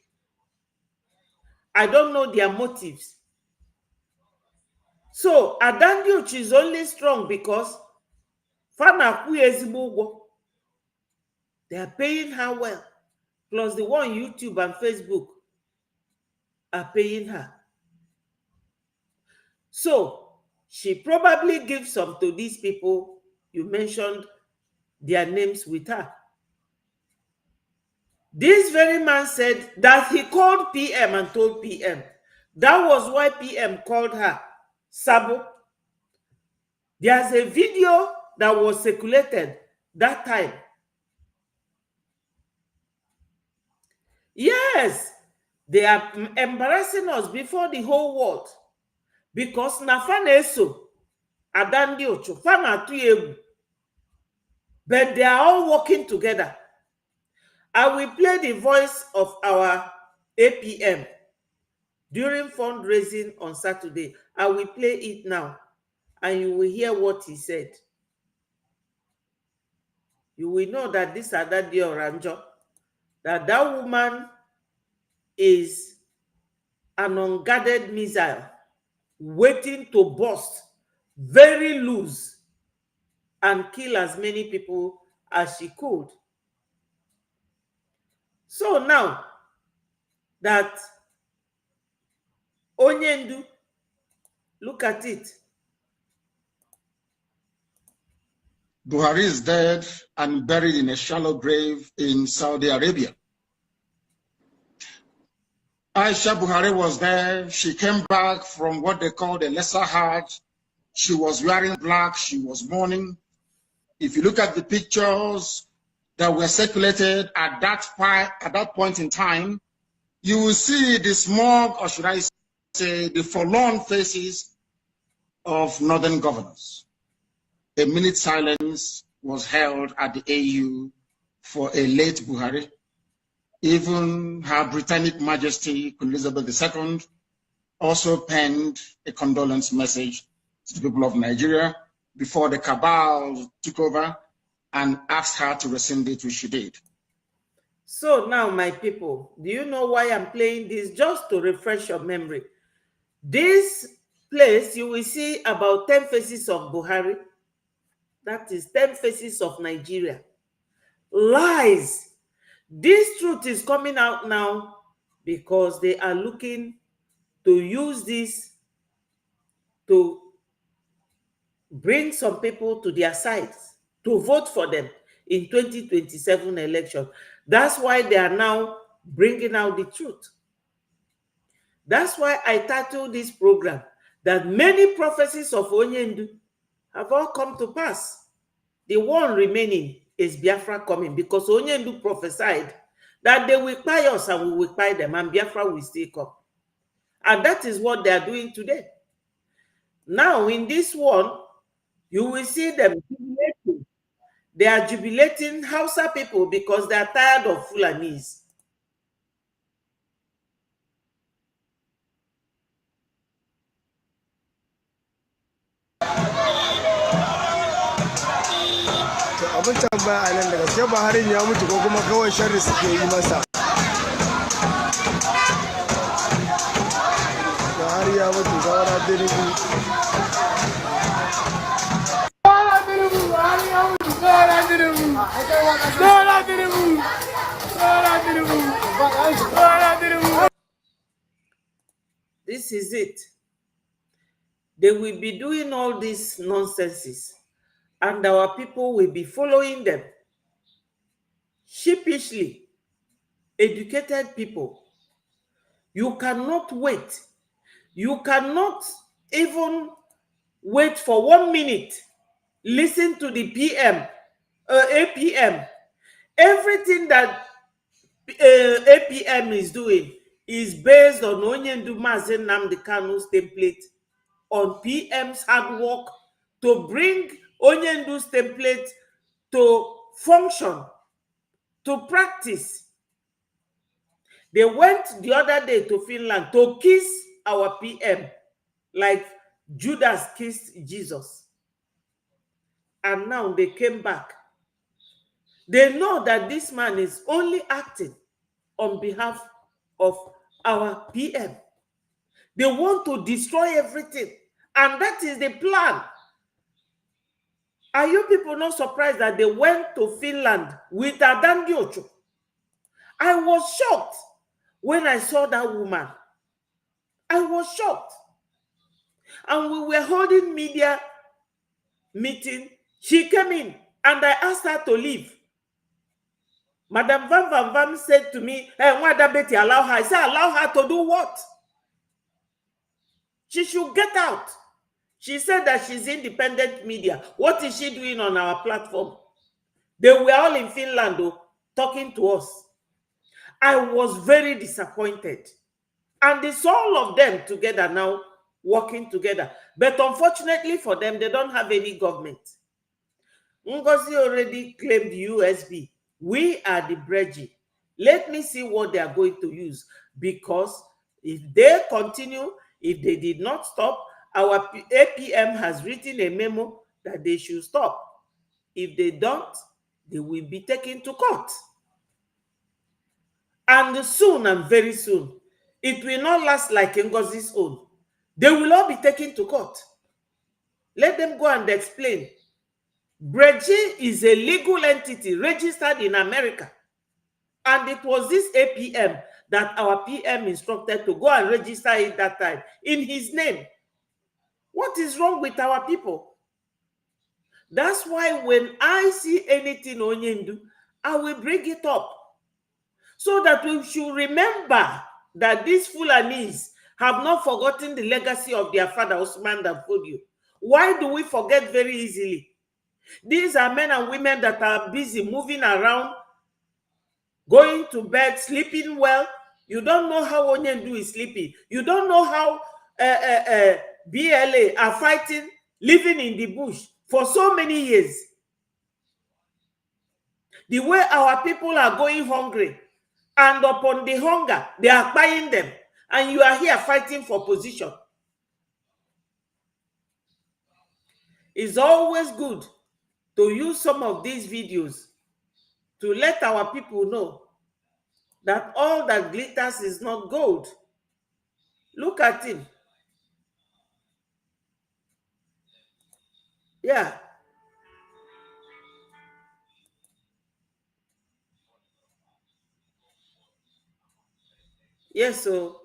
I don't know their motives. So Adandiuchi is only strong because they are paying her well. Plus the one YouTube and Facebook are paying her. So she probably gives some to these people. You mentioned their names with her. This very man said that he called PM and told PM. That was why PM called her Sabo. There's a video that was circulated that time. Yes, they are embarrassing us before the whole world. Because Nafana Eso, Adandi Ocho, Fana Tuyegu, but they are all working together. I will play the voice of our APM during fundraising on Saturday. I will play it now, and you will hear what he said. You will know that this Adadi Oranjo, that woman is an unguarded missile waiting to burst, very loose, and kill as many people as she could. So now that Onyendu, look at it. Buhari is dead and buried in a shallow grave in Saudi Arabia. Aisha Buhari was there. She came back from what they call the lesser Hajj. She was wearing black. She was mourning. If you look at the pictures that were circulated at that point in time, you will see the smug, or should I say, the forlorn faces of northern governors. A minute silence was held at the AU for a late Buhari. Even Her Britannic Majesty, Queen Elizabeth II, also penned a condolence message to the people of Nigeria before the cabal took over and asked her to rescind it, which she did. So now, my people, do you know why I'm playing this? Just to refresh your memory. This place, you will see about 10 faces of Buhari. That is 10 faces of Nigeria. Lies. This truth is coming out now because they are looking to use this to bring some people to their sides to vote for them in 2027 election. That's why they are now bringing out the truth. That's why I titled this program that many prophecies of Onyendu have all come to pass. The one remaining is Biafra coming, because Onyendu prophesied that they will buy us and we will buy them, and Biafra will still come. And that is what they are doing today. Now, in this one, you will see them jubilating. They are jubilating Hausa people because they are tired of Fulanis. abin tambaya a nan da gaske Buharin ya mutu ko kuma kawai sharri suke yi masa. Buhari ya mutu saura Tinubu. This is it. They will be doing all these nonsenses, and our people will be following them. Sheepishly, educated people. You cannot wait. You cannot even wait for 1 minute. Listen to the APM. Everything that APM is doing is based on Onyendu Mazen Nnamdi Kanu's template, on PM's hard work to bring Onyendu's template to function, to practice. They went the other day to Finland to kiss our PM like Judas kissed Jesus. And now they came back. They know that this man is only acting on behalf of our PM. They want to destroy everything. And that is the plan. Are you people not surprised that they went to Finland with Adandi Ocho? I was shocked when I saw that woman. I was shocked. And we were holding media meeting. She came in and I asked her to leave. Madam Van Van Van said to me, hey, why that Betty allow her? I said, allow her to do what? She should get out. She said that she's independent media. What is she doing on our platform? They were all in Finland though, talking to us. I was very disappointed. And it's all of them together now, working together. But unfortunately for them, they don't have any government. Ngozi already claimed USB. We are the BRGIE. Let me see what they are going to use. Because if they continue, if they did not stop, our APM has written a memo that they should stop. If they don't, they will be taken to court. And soon and very soon, it will not last like Ngozi's own. They will all be taken to court. Let them go and explain. BRGIE is a legal entity registered in America. And it was this APM that our PM instructed to go and register it that time in his name. What is wrong with our people? That's why when I see anything Onyendu, I will bring it up. So that we should remember that these Fulanis have not forgotten the legacy of their father, Osman Danfodio. Why do we forget very easily? These are men and women that are busy moving around, going to bed, sleeping well. You don't know how Onyendu is sleeping. You don't know how BLA are fighting, living in the bush for so many years. The way our people are going hungry, and upon the hunger, they are buying them. And you are here fighting for position. It's always good to use some of these videos to let our people know that all that glitters is not gold. Look at him. Yeah. Yes, so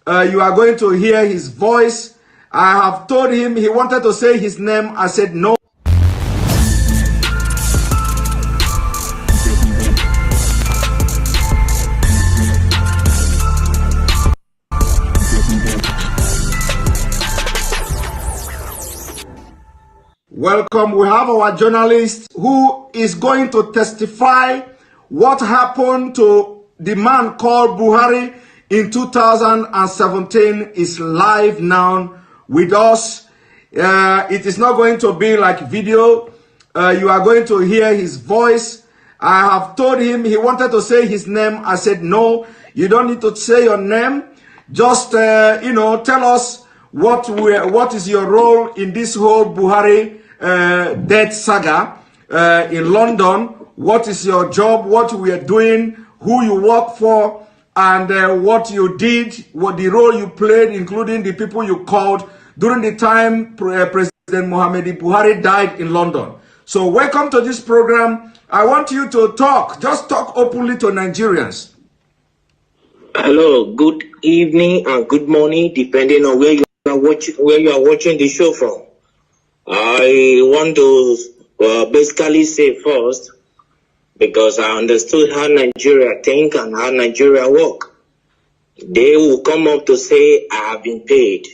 you are going to hear his voice. I have told him he wanted to say his name. I said no. welcome. We have our journalist who is going to testify what happened to the man called Buhari in 2017 is live now with us. It is not going to be like video. You are going to hear his voice. I have told him he wanted to say his name. I said, no, you don't need to say your name. Just, tell us what is your role in this whole Buhari death saga in London. What is your job, what we are doing, who you work for, and what you did, what the role you played, including the people you called during the time President Mohamed Buhari died in London. So welcome to this program. I want you to talk, just talk openly to Nigerians. Hello, good evening and good morning, depending on where you are watching the show from. I want to basically say first, because I understood how Nigeria think and how Nigeria work. They will come up to say, I have been paid.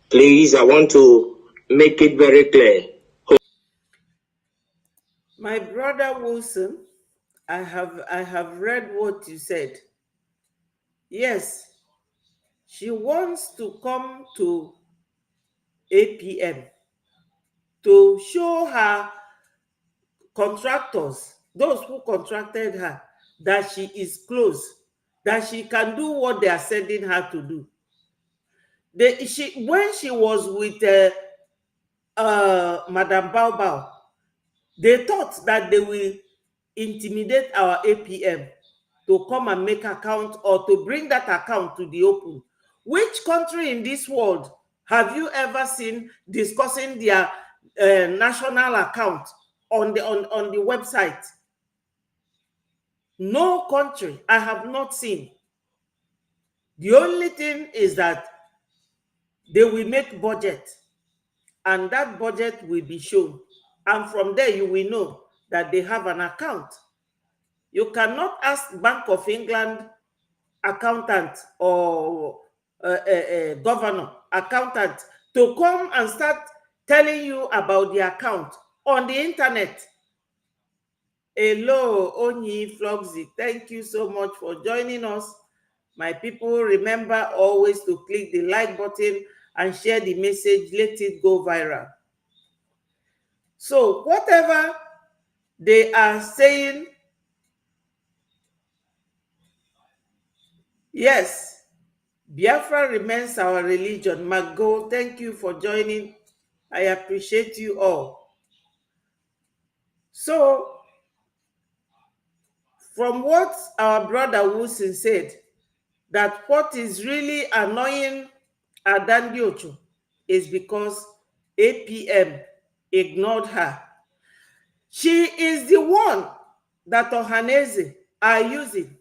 Please, I want to make it very clear. My brother Wilson, I have read what you said. Yes, she wants to come to APM to show her contractors, those who contracted her, that she is close, that she can do what they are sending her to do. When she was with Madam Bao, they thought that they will intimidate our APM to come and make account or to bring that account to the open. Which country in this world have you ever seen discussing their national account on the website? No country I have not seen. The only thing is that they will make budget, and that budget will be shown, and from there you will know that they have an account. You cannot ask Bank of England accountant or governor accountant to come and start telling you about the account on the internet. Hello, Onyi Floxy. Thank you so much for joining us. My people, remember always to click the like button and share the message. Let it go viral. So whatever they are saying, yes, Biafra remains our religion. Mago, thank you for joining. I appreciate you all. So, from what our brother Wilson said, that what is really annoying Adandi Ocho is because APM ignored her. She is the one that Ohaneze are using.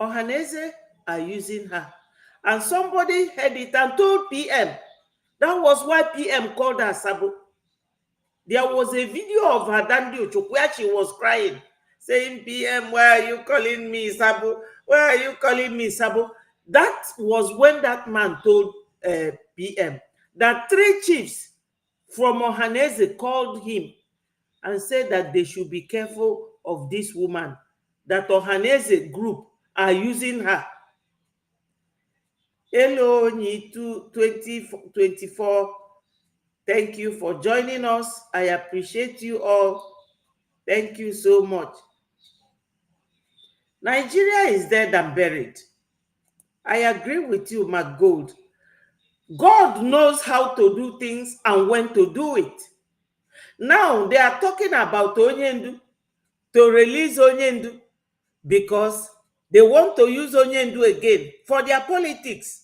Ohaneze are using her. And somebody heard it and told PM. That was why PM called her Sabo. There was a video of her Dandi Ocho where she was crying, saying, PM, why are you calling me Sabo? Why are you calling me Sabo? That was when that man told PM that 3 chiefs from Ohaneze called him and said that they should be careful of this woman, that Ohaneze group are using her. Hello, Nitu 2024. Thank you for joining us. I appreciate you all. Thank you so much. Nigeria is dead and buried. I agree with you, McGold. God knows how to do things and when to do it. Now they are talking about Onyendu, to release Onyendu, because they want to use Onyendu again for their politics.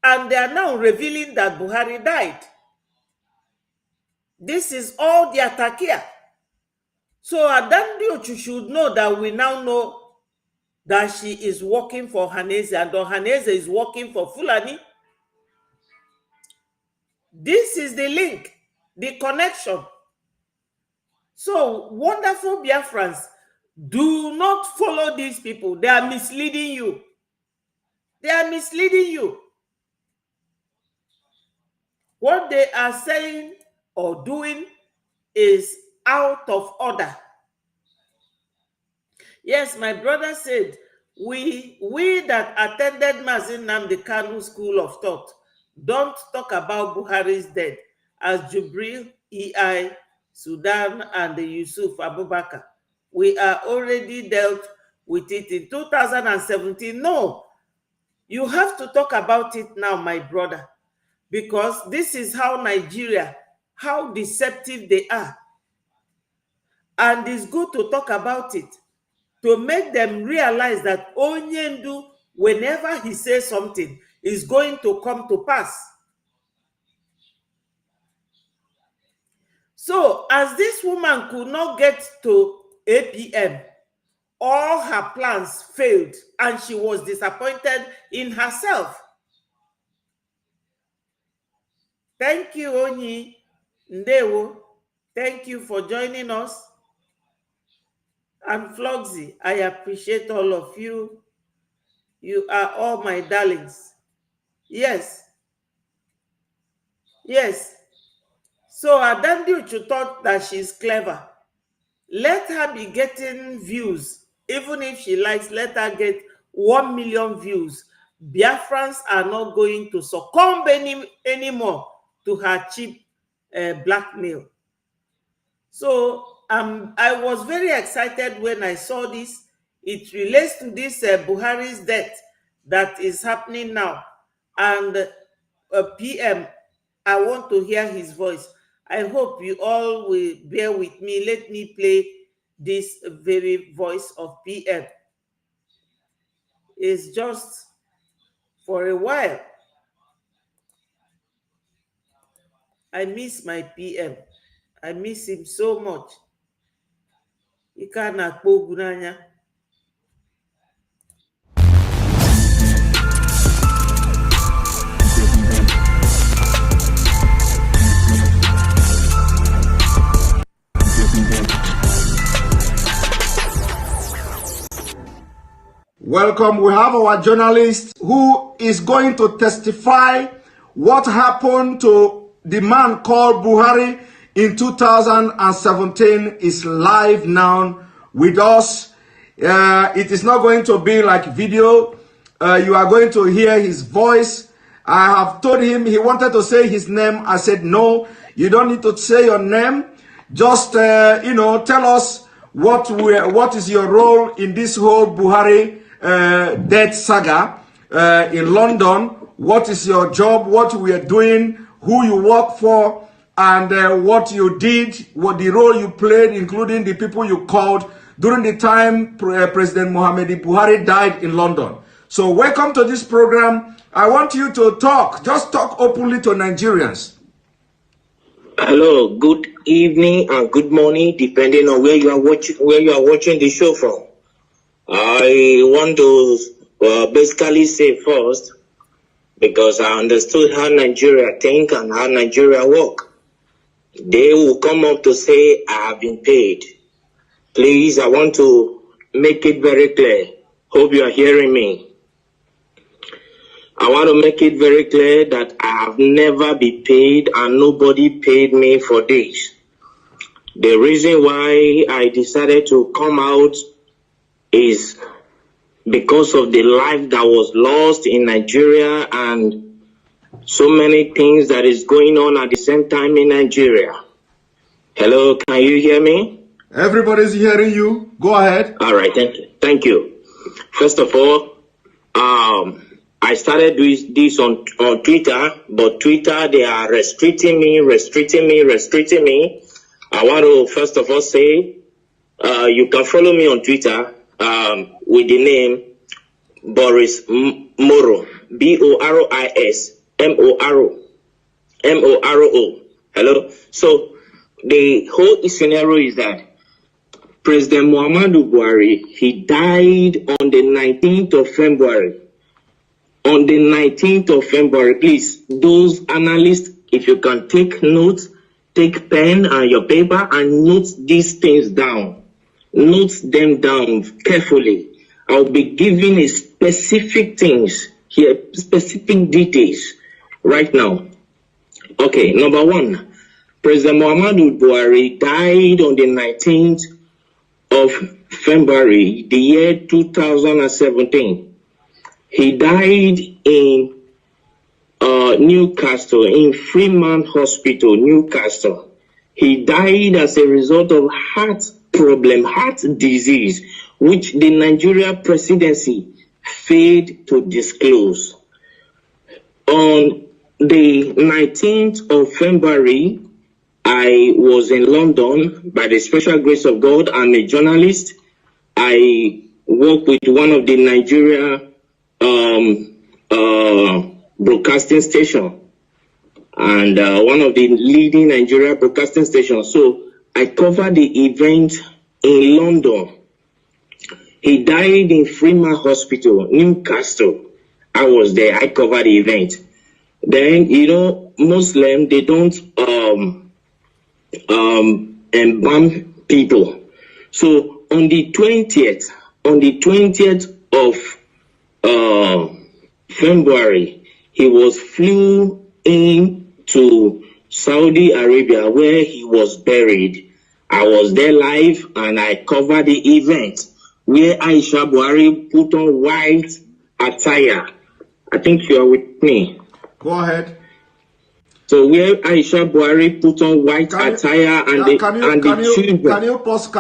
And they are now revealing that Buhari died. This is all the Atakia. So Adandi Ochu should know that we now know that she is working for Ohaneze and Ohaneze is working for Fulani. This is the link, the connection. So wonderful Biafrans, do not follow these people. They are misleading you. They are misleading you. What they are saying or doing is out of order. Yes, my brother said, we that attended Mazin Nnamdi Kanu School of Thought don't talk about Buhari's death as Jubril, EI, Sudan, and Yusuf Abubakar. We are already dealt with it in 2017. No, you have to talk about it now, my brother, because this is how Nigeria, how deceptive they are. And it's good to talk about it, to make them realize that Onyendu, whenever he says something, is going to come to pass. So, as this woman could not get to APM, all her plans failed, and she was disappointed in herself. Thank you, Onyi Ndewo. Thank you for joining us. And Floxy, I appreciate all of you. You are all my darlings. Yes. Yes. So Adamdi Uchu thought that she's clever. Let her be getting views. Even if she likes, let her get 1 million views. Biafrans are not going to succumb anymore to her cheap blackmail. So I was very excited when I saw this. It relates to this Buhari's death that is happening now. And PM, I want to hear his voice. I hope you all will bear with me. Let me play this very voice of PM. It's just for a while. I miss my PM. I miss him so much. Welcome. We have our journalist who is going to testify what happened to the man called Buhari in 2017 is live now with us. It is not going to be like video. You are going to hear his voice. I have told him he wanted to say his name. I said, no, you don't need to say your name. Just, tell us what is your role in this whole Buhari death saga in London. What is your job, what we are doing, who you work for, and what you did, what the role you played, including the people you called during the time President Muhammadu Buhari died in London. So welcome to this program. I want you to talk, just talk openly to Nigerians. Hello, good evening and good morning, depending on where you are watching the show from. I want to basically say first, because I understood how Nigeria think and how Nigeria work. They will come up to say, I have been paid. Please, I want to make it very clear. Hope you are hearing me. I want to make it very clear that I have never been paid and nobody paid me for this. The reason why I decided to come out is because of the life that was lost in Nigeria and so many things that is going on at the same time in Nigeria. Hello, can you hear me? Everybody's hearing you. Go ahead. All right, thank you. First of all, I started this on Twitter, but Twitter, they are restricting me. I want to first of all say, you can follow me on Twitter with the name Boris Moro, Boris Moro. Hello. So the whole scenario is that President Muhammadu Buhari, he died on the 19th of February. On the 19th of February, please, those analysts, if you can take notes, take pen and your paper and note these things down. Note them down carefully. I'll be giving a specific things here, specific details right now. Okay, number one, President Muhammadu Buhari died on the 19th of February, the year 2017. He died in Newcastle, in Freeman Hospital, Newcastle. He died as a result of heart problem, heart disease, which the Nigeria presidency failed to disclose. On the 19th of February, I was in London. By the special grace of God, I'm a journalist. I work with one of the Nigeria broadcasting station, and one of the leading Nigeria broadcasting stations. So I covered the event in London. He died in Freeman Hospital, Newcastle. I was there. I covered the event. Then, you know, Muslim, they don't embalm people. So on the 20th of February, he was flew in to Saudi Arabia, where he was buried. I was there live, and I covered the event where Aisha Buhari put on white attire. I think you are with me. Go ahead. So where Aisha Buhari put on white attire and the children. Can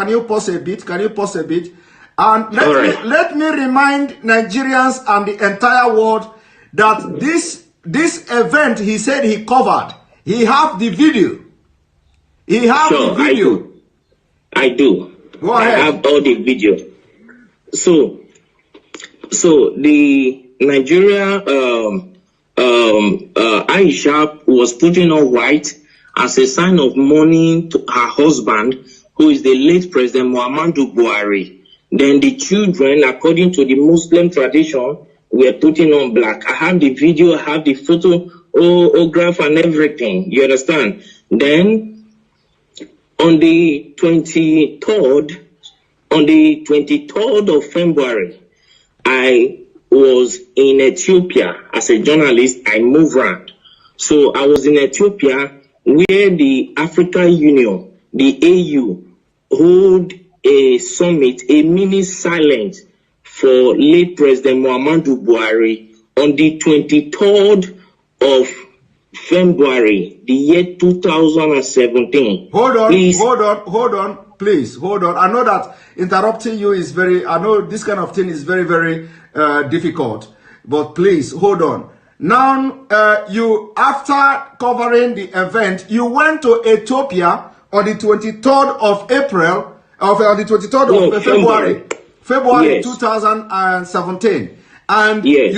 you pause a bit? Can you pause a bit? And let me remind Nigerians and the entire world that this event he said he covered, he have the video. He have the video. I do. Go ahead. I have all the video. So the Nigeria Aisha was putting on white as a sign of mourning to her husband, who is the late President Muhammadu Buhari. Then the children, according to the Muslim tradition, were putting on black. I have the video, I have the photograph and everything. You understand? Then on the 23rd of February, I was in Ethiopia as a journalist. I moved around. So I was in Ethiopia, where the African Union, the AU, hold a summit, a mini silence for late President Muhammadu Buhari on the 23rd of February, the year 2017. Hold on, please, hold on. I know that interrupting you is I know this kind of thing is very, very difficult, but please, hold on. Now, you, after covering the event, you went to Ethiopia on the 23rd of April, on the 23rd of February yes. 2017. And yes.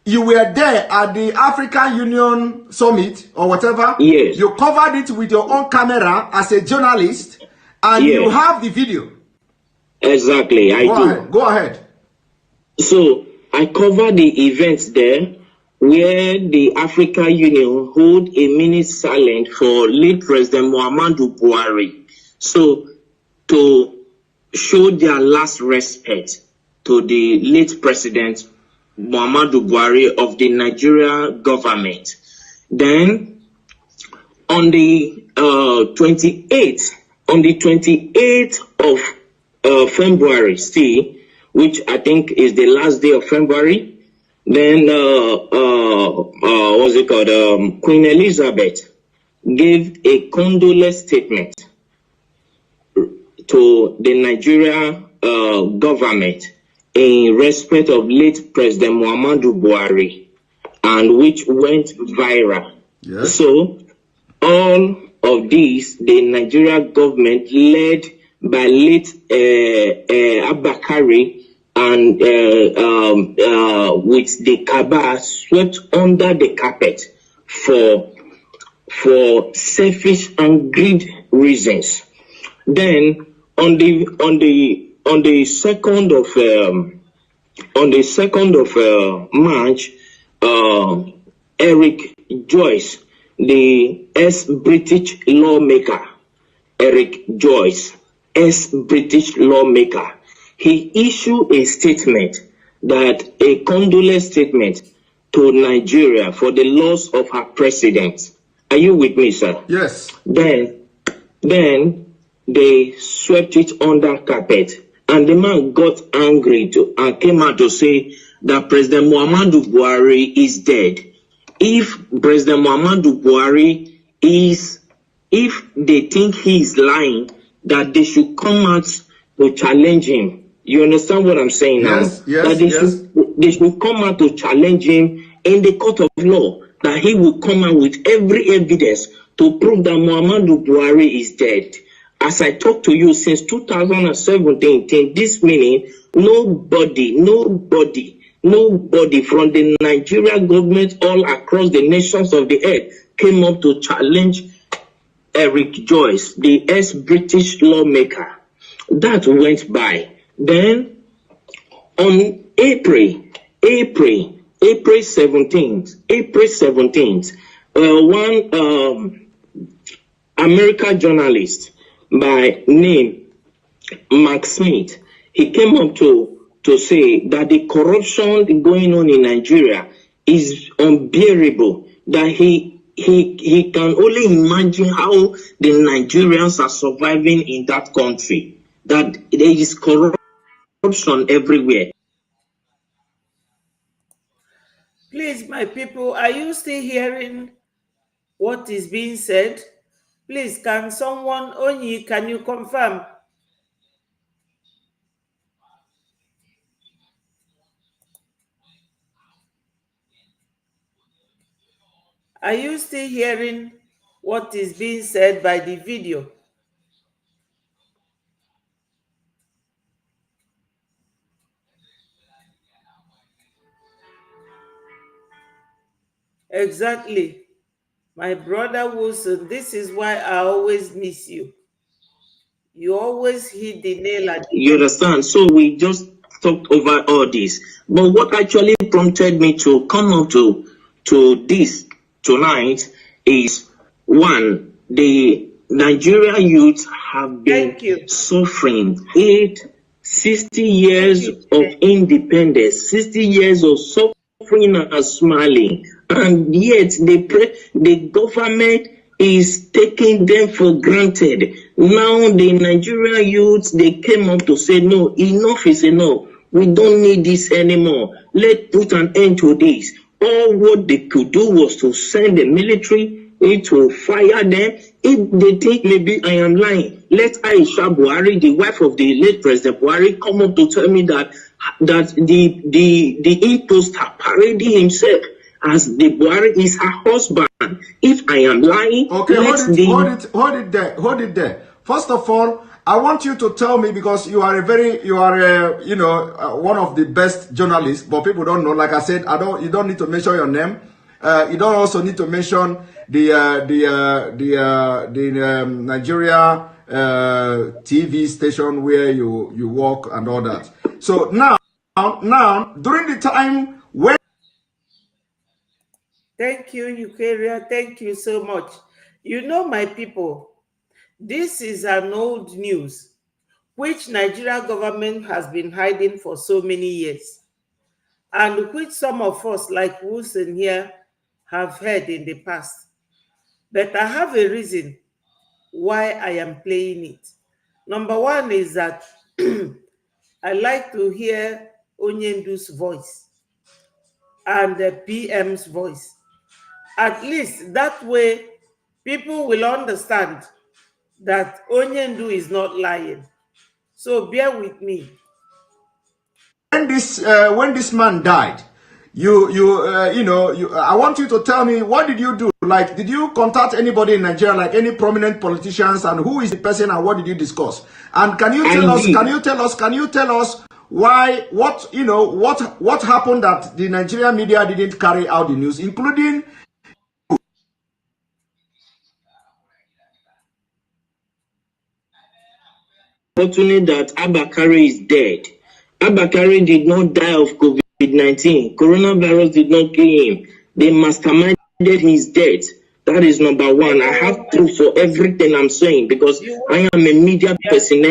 You were there at the African Union Summit or whatever. Yes. You covered it with your own camera as a journalist, and yes. You have the video. Exactly, I do. Go ahead. So I covered the events there where the African Union hold a minute silent for late President Muhammadu Buhari. So to show their last respect to the late President Muhammadu Buhari of the Nigeria government. Then on the 28th of February, which I think is the last day of February, then what's it called? Queen Elizabeth gave a condolence statement to the Nigeria government in respect of late President Muhammadu Buhari, and which went viral. Yes. So all of these, the Nigeria government led by late Abakari and with the Kaaba swept under the carpet for selfish and greed reasons. Then on the 2nd of March, Eric Joyce, the ex-British lawmaker, ex-British lawmaker, he issued a statement, that a condolence statement to Nigeria for the loss of her president. Are you with me, sir? Yes. Then they swept it under carpet, and the man got angry and came out to say that President Muhammadu Buhari is dead. If President Muhammadu Buhari if they think he is lying, that they should come out to challenge him. You understand what I'm saying now? Yes, that they should come out to challenge him in the court of law, that he will come out with every evidence to prove that Muhammadu Buhari is dead. As I talk to you since 2017, till this minute, nobody from the Nigerian government all across the nations of the earth came up to challenge Eric Joyce, the ex-British lawmaker. That went by. Then on April 17th, one American journalist by name Mark Smith, he came up to say that the corruption going on in Nigeria is unbearable, that he can only imagine how the Nigerians are surviving in that country, that there is corruption everywhere. Please, my people, are you still hearing what is being said? Please, can someone, Onyi, can you confirm? Are you still hearing what is being said by the video? Exactly. My brother Wilson, this is why I always miss you. You always hit the nail at the You understand? So we just talked over all this. But what actually prompted me to come up to this tonight is, one, the Nigerian youth have been suffering 60 years of independence, 60 years of suffering and smiling, and yet the government is taking them for granted. Now the Nigerian youth, they came up to say, no, enough is enough. We don't need this anymore. Let's put an end to this. All what they could do was to send the military to fire them. If they think maybe I am lying, let Aisha Buhari, the wife of the late President Buhari, come up to tell me that the imposter parading himself as the Buhari is her husband. If I am lying, okay, hold it there. First of all, I want you to tell me, because you are one of the best journalists, but people don't know. Like I said, you don't need to mention your name. You don't also need to mention the Nigeria TV station where you work and all that. So now during the time when. Thank you, Eukaria. Thank you so much. You know, my people, this is an old news which Nigeria government has been hiding for so many years, and which some of us, like Wilson here, have heard in the past. But I have a reason why I am playing it. Number one is that I like to hear Onyendu's voice and the PM's voice. At least that way, people will understand that Onyendu is not lying. So bear with me. When this man died, I want you to tell me, what did you do? Like, did you contact anybody in Nigeria, like any prominent politicians, and who is the person and what did you discuss? And can you tell us why, what happened that the Nigerian media didn't carry out the news, including. Fortunately that Abakari is dead. Abakari did not die of COVID-19. Coronavirus did not kill him. They masterminded his death. That is number one. I have proof for everything I'm saying, because I am a media person,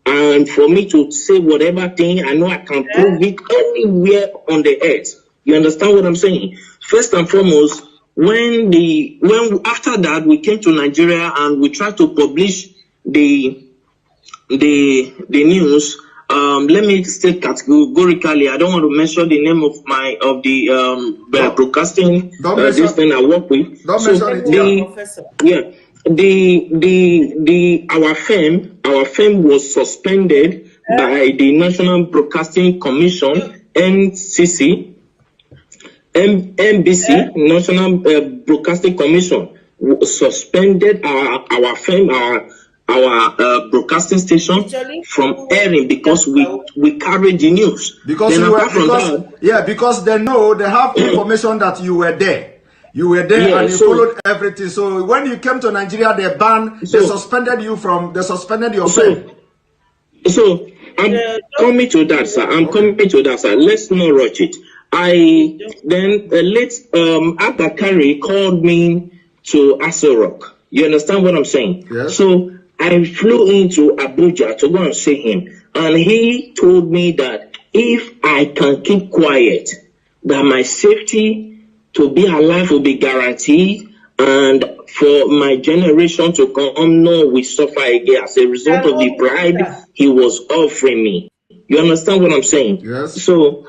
and for me to say whatever thing, I know I can prove it anywhere on the earth. You understand what I'm saying? First and foremost, when after that we came to Nigeria and we tried to publish the news. Let me state categorically. I don't want to mention the name of the broadcasting this thing I work with. Don't mention it. Our firm was suspended by the National Broadcasting Commission, NCC, NBC, National Broadcasting Commission, suspended our firm, our broadcasting station from airing because we carried the news. Because because they know they have information that you were there. You were there and you followed everything. So when you came to Nigeria, they suspended you they suspended your firm. So I'm coming to that, sir. Let's not rush it. Late Abakari called me to Aso Rock. You understand what I'm saying? Yes. So I flew into Abuja to go and see him, and he told me that if I can keep quiet, that my safety to be alive will be guaranteed, and for my generation to come, no, we suffer again as a result of the bribe he was offering me. You understand what I'm saying? Yes. So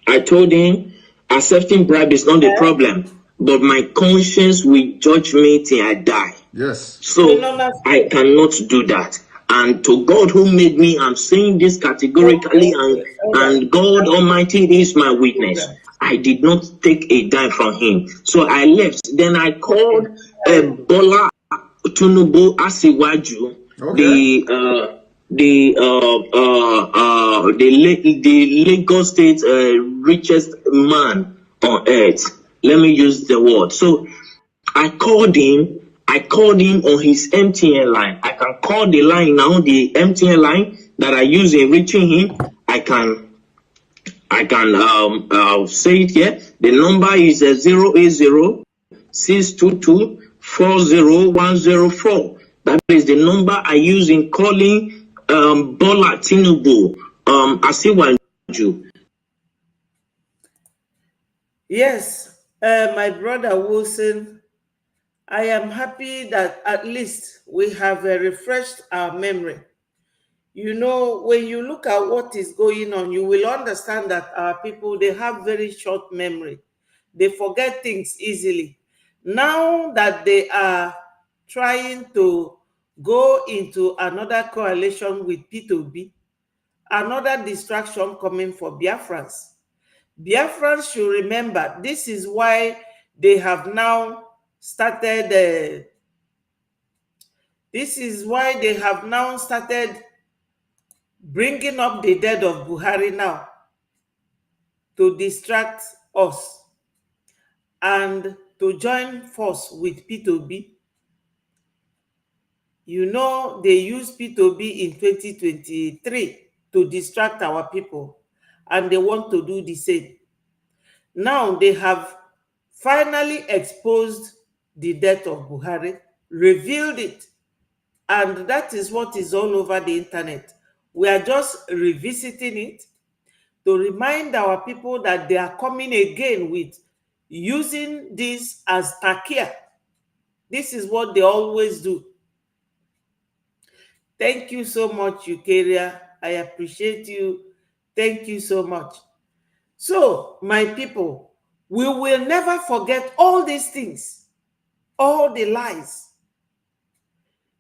I told him accepting bribe is not the problem, but my conscience will judge me till I die. Yes. So I cannot do that. And to God who made me, I'm saying this categorically, and God Almighty is my witness. I did not take a dime from him. So I left. Then I called Bola Tinubu Asiwaju, the Lagos State richest man on earth. Let me use the word. So I called him on his MTN line. I can call the line now, the MTN line that I use in reaching him. I can say it here. The number is 080-622-40104. That is the number I use in calling Bola Tinubu Asiwaju. Yes, my brother Wilson, I am happy that at least we have refreshed our memory. You know, when you look at what is going on, you will understand that our people, they have very short memory. They forget things easily. Now that they are trying to go into another coalition with P2B, another distraction coming for Biafrans. Biafrans should remember, this is why they have now started bringing up the dead of Buhari now to distract us and to join force with P2B. You know, they used P2B in 2023 to distract our people, and they want to do the same. Now they have finally exposed the death of Buhari, revealed it, and that is what is all over the internet. We are just revisiting it to remind our people that they are coming again with using this as takia. This is what they always do. Thank you so much, Eukaria. I appreciate you. Thank you so much. So, my people, we will never forget all these things, all the lies.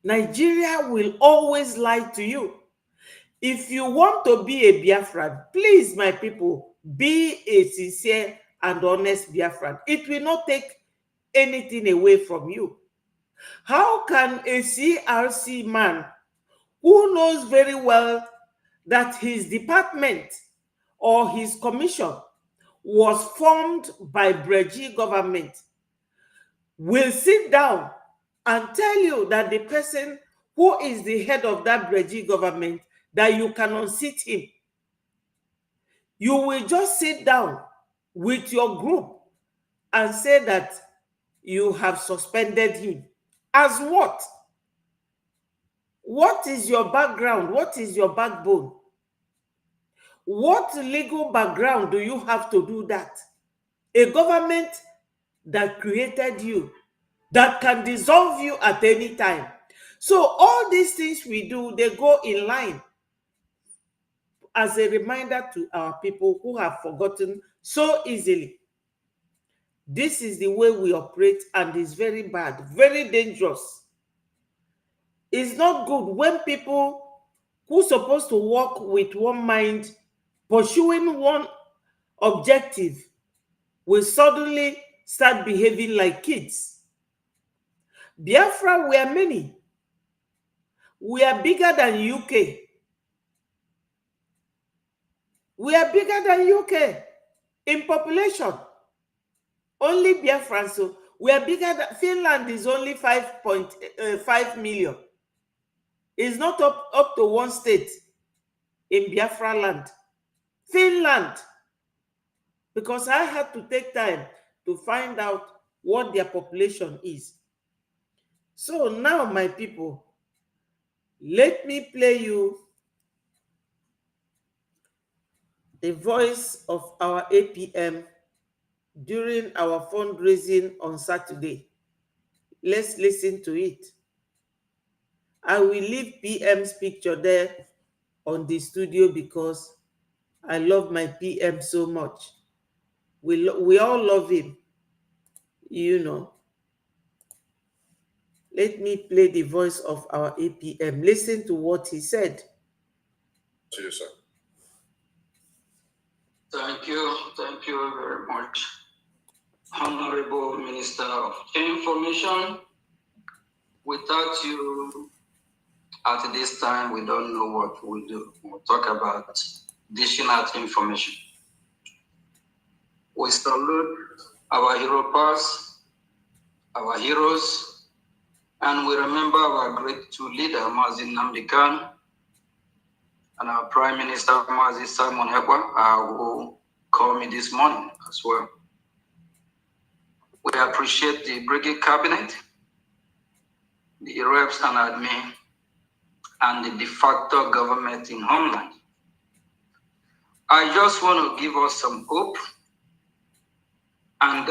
Nigeria will always lie to you. If you want to be a Biafran, please, my people, be a sincere and honest Biafran. It will not take anything away from you. How can a CRC man who knows very well that his department or his commission was formed by BRGIE government will sit down and tell you that the person who is the head of that BRGIE government, that you can unseat him? You will just sit down with your group and say that you have suspended him. As what? What is your background? What is your backbone? What legal background do you have to do that? a government that created you, that can dissolve you at any time. So all these things we do, they go in line as a reminder to our people who have forgotten so easily. This is the way we operate, and it's very bad, very dangerous. It's not good when people who are supposed to work with one mind, pursuing one objective, will suddenly start behaving like kids. Biafra, we are many. We are bigger than UK. We are bigger than UK in population. Only Biafrans, so we are bigger than Finland. Is only 5.5 million. It's not up to one state in Biafra land. Finland. Because I had to take time to find out what their population is. So now, my people, let me play you the voice of our APM during our fundraising on Saturday. Let's listen to it. I will leave PM's picture there on the studio because I love my PM so much. We all love him, you know. Let me play the voice of our APM. Listen to what he said. To you, sir. Thank you very much, Honorable Minister of Information. Without you, at this time, we don't know what we'll do. We'll talk about dishing out information. We salute our hero past, our heroes, and we remember our great two leader, Mazi Nnamdi Kanu, and our Prime Minister, Mazi Simon Ekpa, who called me this morning as well. We appreciate the BRGIE cabinet, the reps and admin, and the de facto government in Homeland. I just want to give us some hope and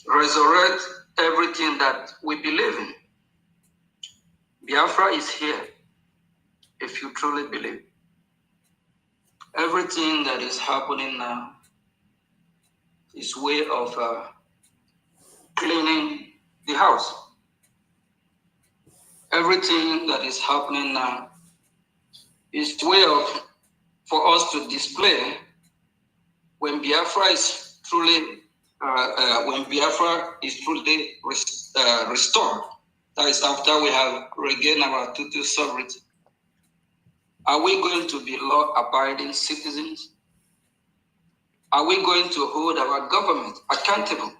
resurrect everything that we believe in. Biafra is here, if you truly believe. Everything that is happening now is way of cleaning the house. Everything that is happening now is way of for us to display when Biafra is truly restored. That is after we have regained our total sovereignty. Are we going to be law-abiding citizens? Are we going to hold our government accountable?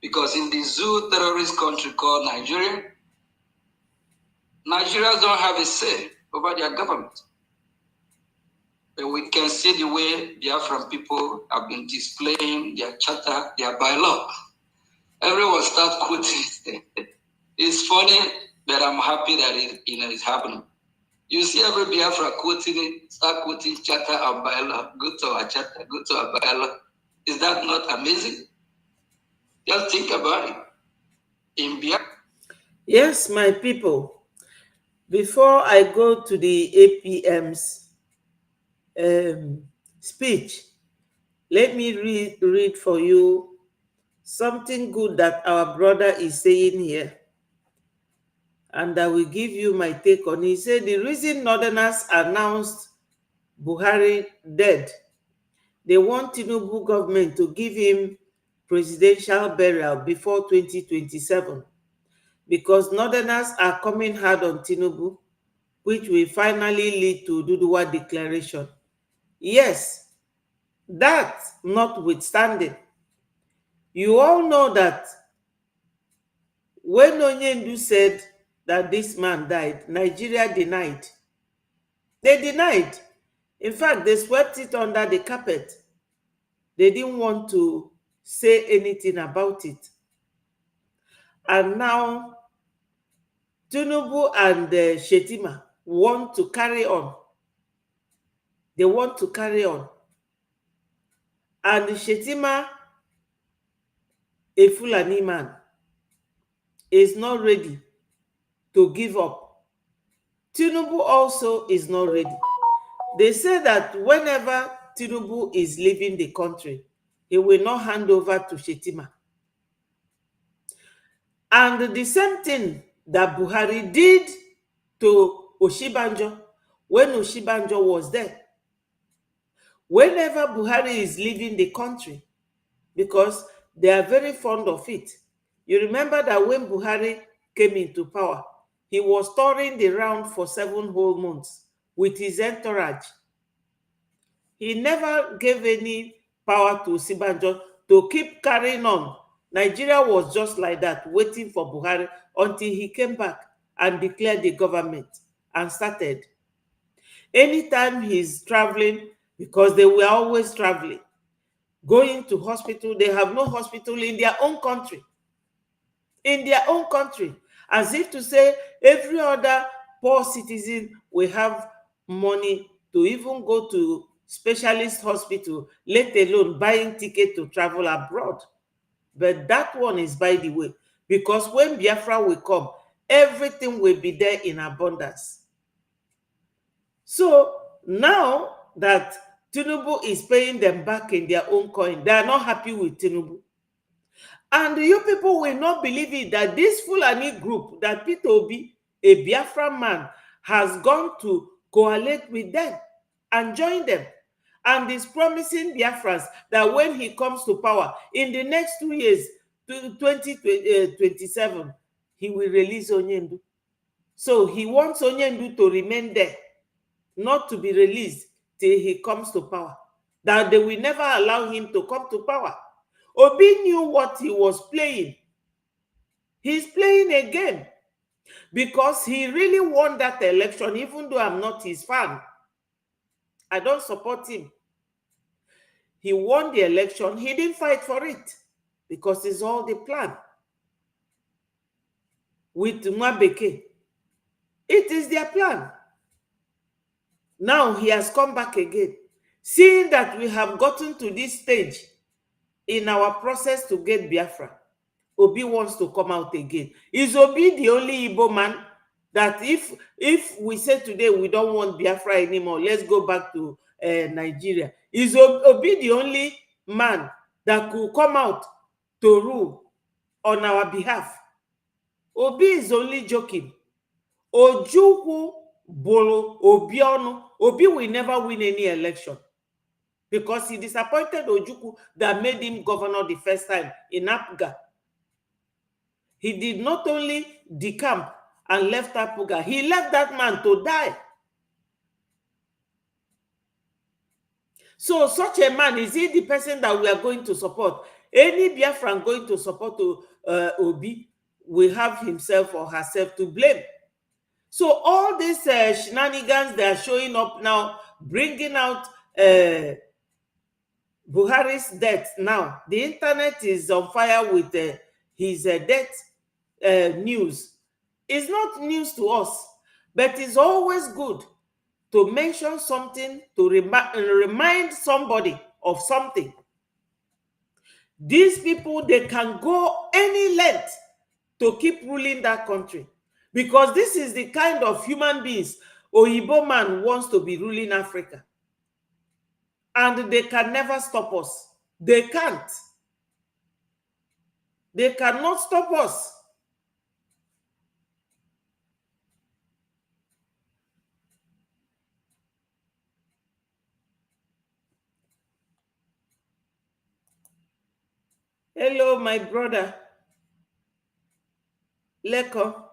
Because in the zoo terrorist country called Nigeria, Nigerians don't have a say over their government. But we can see the way Biafran people have been displaying their charter, their bylaw. Everyone starts quoting. It's funny, but I'm happy that it's happening. You see every Biafra quoting it, start quoting charter and bylaw. Go to our charter, go to our bylaw. Is that not amazing? Just think about it. In Biafra. Yes, my people. Before I go to the APM's speech, let me read for you something good that our brother is saying here. And I will give you my take on it. He said the reason Northerners announced Buhari dead, they want Tinubu government to give him presidential burial before 2027 because Northerners are coming hard on Tinubu, which will finally lead to Duduwa declaration. Yes, that notwithstanding, you all know that when Onyendu said that this man died, Nigeria denied. They denied. In fact, they swept it under the carpet. They didn't want to say anything about it. And now, Tinubu and Shetima want to carry on. They want to carry on. And Shetima, a Fulani man, is not ready to give up. Tinubu also is not ready. They say that whenever Tinubu is leaving the country, he will not hand over to Shetima. And the same thing that Buhari did to Oshibanjo when Oshibanjo was there. Whenever Buhari is leaving the country, because they are very fond of it. You remember that when Buhari came into power, he was touring the round for 7 whole months with his entourage. He never gave any power to Oshibanjo to keep carrying on. Nigeria was just like that, waiting for Buhari until he came back and declared the government and started. Anytime he's traveling, because they were always traveling, going to hospital, they have no hospital in their own country. In their own country. As if to say every other poor citizen will have money to even go to specialist hospital, let alone buying ticket to travel abroad. But that one is by the way, because when Biafra will come, everything will be there in abundance. So now that Tinubu is paying them back in their own coin, they are not happy with Tinubu. And you people will not believe it that this Fulani group, that Peter Obi, a Biafra man, has gone to coalesce with them and join them. And is promising Biafrans that when he comes to power, in the next 2 years, 2027, he will release Onyendu. So he wants Onyendu to remain there, not to be released till he comes to power. That they will never allow him to come to power. Obi knew what he was playing. He's playing a game because he really won that election, even though I'm not his fan. I don't support him. He won the election. He didn't fight for it because it's all the plan. With Mwabeke, it is their plan. Now he has come back again. Seeing that we have gotten to this stage in our process to get Biafra, Obi wants to come out again. Is Obi the only Igbo man that if we say today we don't want Biafra anymore, let's go back to Nigeria? Is Obi the only man that could come out to rule on our behalf? Obi is only joking. Ojukwu bolo Obionu. Obi will never win any election because he disappointed Ojukwu that made him governor the first time in Apga. He did not only decamp and left Apuga, he left that man to die. So such a man, is he the person that we are going to support? Any Biafran going to support Obi will have himself or herself to blame. So all these shenanigans they are showing up now, bringing out Buhari's death now. The internet is on fire with his death news. It's not news to us, but it's always good to mention something to remind somebody of something. These people, they can go any length to keep ruling that country because this is the kind of human beings Oyibo man wants to be ruling Africa. And they can never stop us. They can't. They cannot stop us. Hello, my brother. Leko.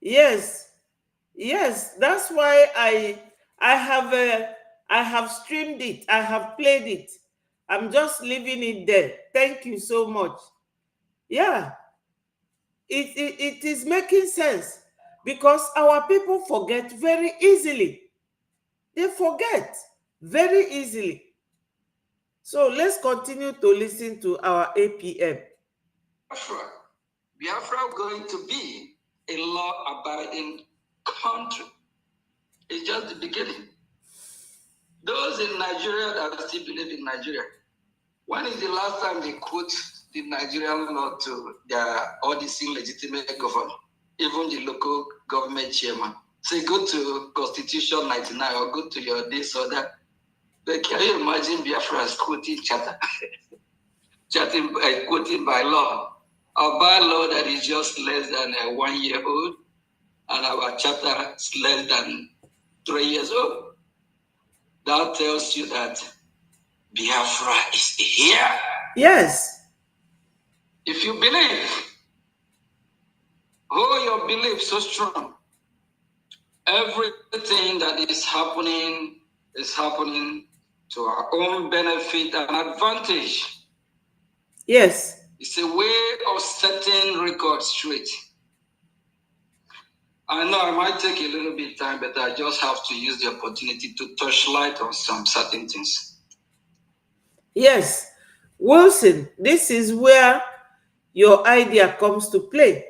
Yes, that's why I have streamed it. I have played it. I'm just leaving it there. Thank you so much. Yeah, it is making sense because our people forget very easily. They forget very easily. So let's continue to listen to our APM. Biafra going to be a law-abiding country. It's just the beginning. Those in Nigeria that still believe in Nigeria, when is the last time they quote the Nigerian law to their all these illegitimate governor, even the local government chairman? Say, go to Constitution 99 or go to your this or that. But can you imagine Biafrans quoting charter, quoting by law, a bylaw that is just less than 1 year old, and our charter is less than 3 years old? That tells you that Biafra is here. Yes. If you believe, hold your belief so strong. Everything that is happening to our own benefit and advantage. Yes. It's a way of setting records straight. I know I might take a little bit of time, but I just have to use the opportunity to touch light on some certain things. Yes. Wilson, this is where your idea comes to play.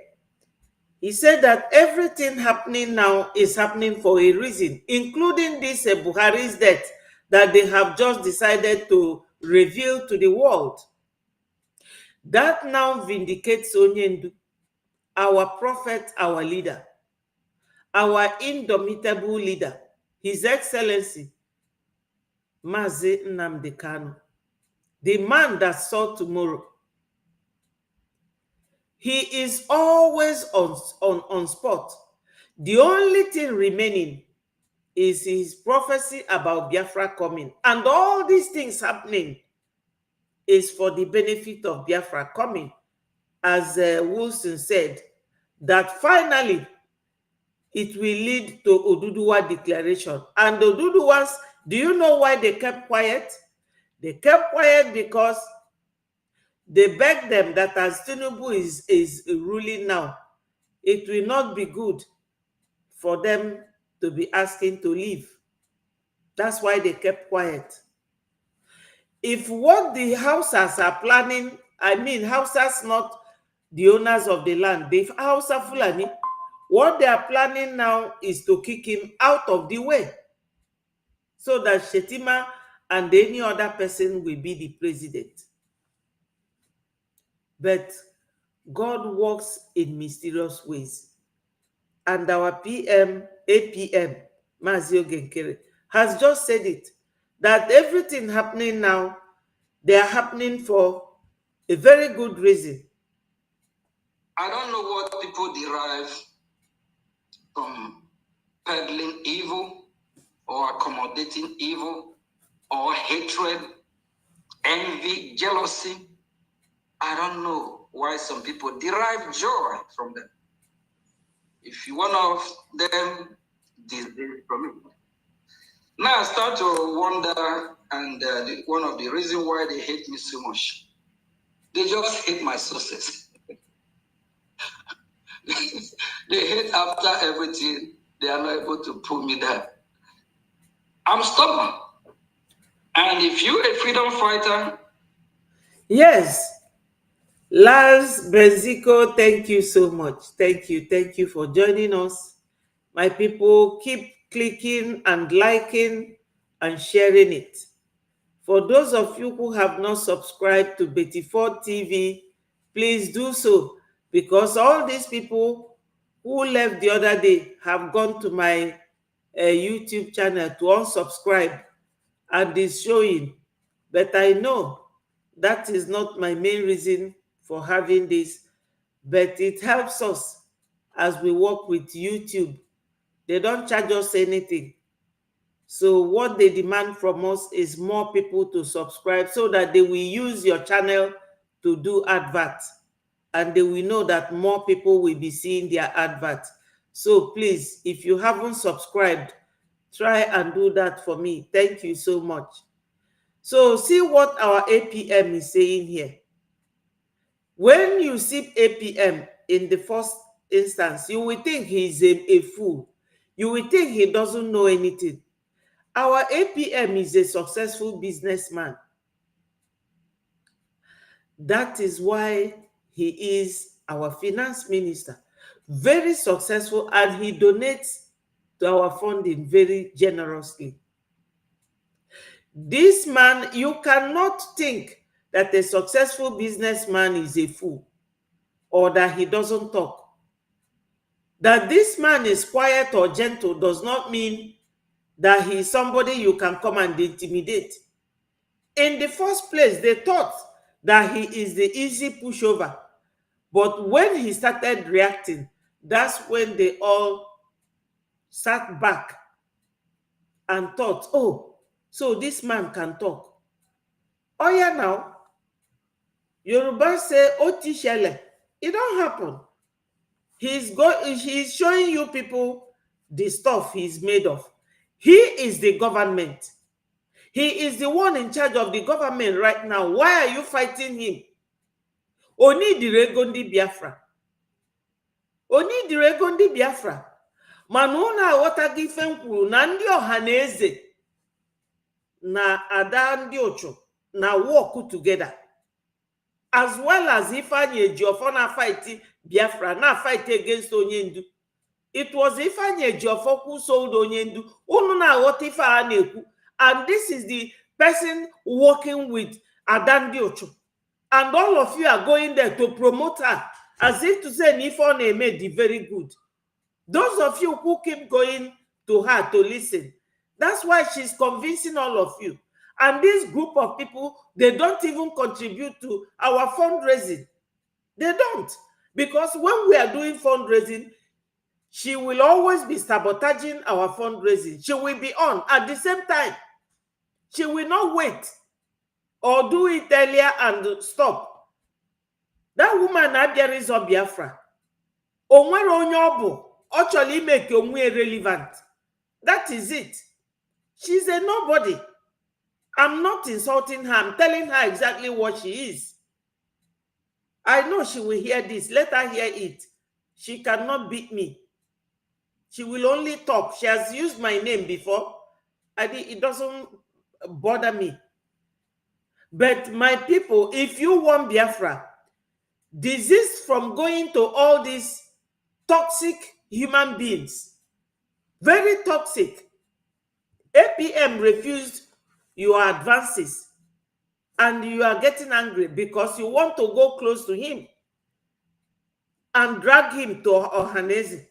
He said that everything happening now is happening for a reason, including this Buhari's death that they have just decided to reveal to the world. That now vindicates Onyendu, our prophet, our leader, our indomitable leader, His Excellency, Mazi Nnamdi Kanu, the man that saw tomorrow. He is always on spot. The only thing remaining is his prophecy about Biafra coming. And all these things happening is for the benefit of Biafra coming. As Wilson said, that finally it will lead to Oduduwa declaration. And the Oduduwas, do you know why they kept quiet? They kept quiet because they begged them that as Tinubu is ruling now, it will not be good for them to be asking to leave. That's why they kept quiet. If what the Hausas are planning, I mean Hausas not the owners of the land, the Hausa Fulani, what they are planning now is to kick him out of the way so that Shetima and any other person will be the president. But God works in mysterious ways. And our APM, Mazio Genkere, has just said it, that everything happening now, they are happening for a very good reason. I don't know what people derive from peddling evil or accommodating evil or hatred, envy, jealousy. I don't know why some people derive joy from them. If you one of them, this is from me. Now I start to wonder, and one of the reasons why they hate me so much, they just hate my success. They hate after everything, they are not able to pull me down. I'm stubborn. And if you're a freedom fighter... Yes. Lars Benzico, thank you so much. Thank you for joining us. My people, keep clicking and liking and sharing it. For those of you who have not subscribed to Betty Ford TV, please do so, because all these people who left the other day have gone to my YouTube channel to unsubscribe, and is showing. But I know that is not my main reason for having this, but it helps us as we work with YouTube. They don't charge us anything. So what they demand from us is more people to subscribe so that they will use your channel to do adverts, and they will know that more people will be seeing their adverts. So please, if you haven't subscribed, try and do that for me. Thank you so much. So see what our APM is saying here. When you see APM in the first instance, you will think he's a fool. You will think he doesn't know anything. Our APM is a successful businessman. That is why he is our finance minister. very successful, and he donates to our funding very generously. This man, you cannot think that a successful businessman is a fool or that he doesn't talk. That this man is quiet or gentle does not mean that he is somebody you can come and intimidate. In the first place, they thought that he is the easy pushover. But when he started reacting, that's when they all sat back and thought, oh, so this man can talk. Oh yeah, now, Yoruba say, Oti Shele. It don't happen. He's showing you people the stuff he's made of. He is the government. He is the one in charge of the government right now. Why are you fighting him? Oni diregondi Biafra. Oni diregondi Biafra. Manuna awotagi fenkwuru na ndị ọhaneze na ada ndị ocho na work together. As well as Ifeanyi Ejiofor na fight Biafra, na fight against Onyendu. It was Ifeanyi Ejiofor who sold Onyendu. Unu na aghọta ife a na-ekwu. And this is the person working with Adandi Ocho. And all of you are going there to promote her as if to say Nifon made the very good. Those of you who keep going to her to listen, that's why she's convincing all of you. And this group of people, they don't even contribute to our fundraising. They don't. Because when we are doing fundraising, she will always be sabotaging our fundraising. She will be on at the same time. She will not wait or do it earlier and stop. That woman is of Biafra. Onwere onye obu, actually make onwe irrelevant. That is it. She's a nobody. I'm not insulting her. I'm telling her exactly what she is. I know she will hear this. Let her hear it. She cannot beat me. She will only talk. She has used my name before. It doesn't bother me. But my people, if you want Biafra, desist from going to all these toxic human beings. Very toxic. APM refused your advances. And you are getting angry because you want to go close to him and drag him to Ohanese.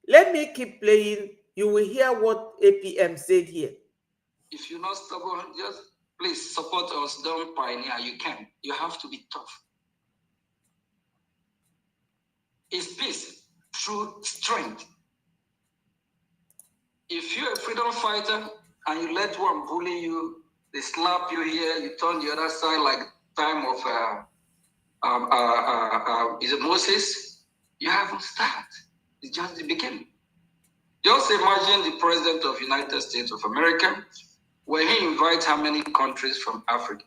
Let me keep playing. You will hear what APM said here. If you're not stubborn, just please support us. Don't pioneer. You can. You have to be tough. It's peace through strength. If you're a freedom fighter and you let one bully you, they slap you here, you turn the other side like time of is it Moses? You haven't started. It's just the beginning. Just imagine the president of the United States of America, where he invites how many countries from Africa.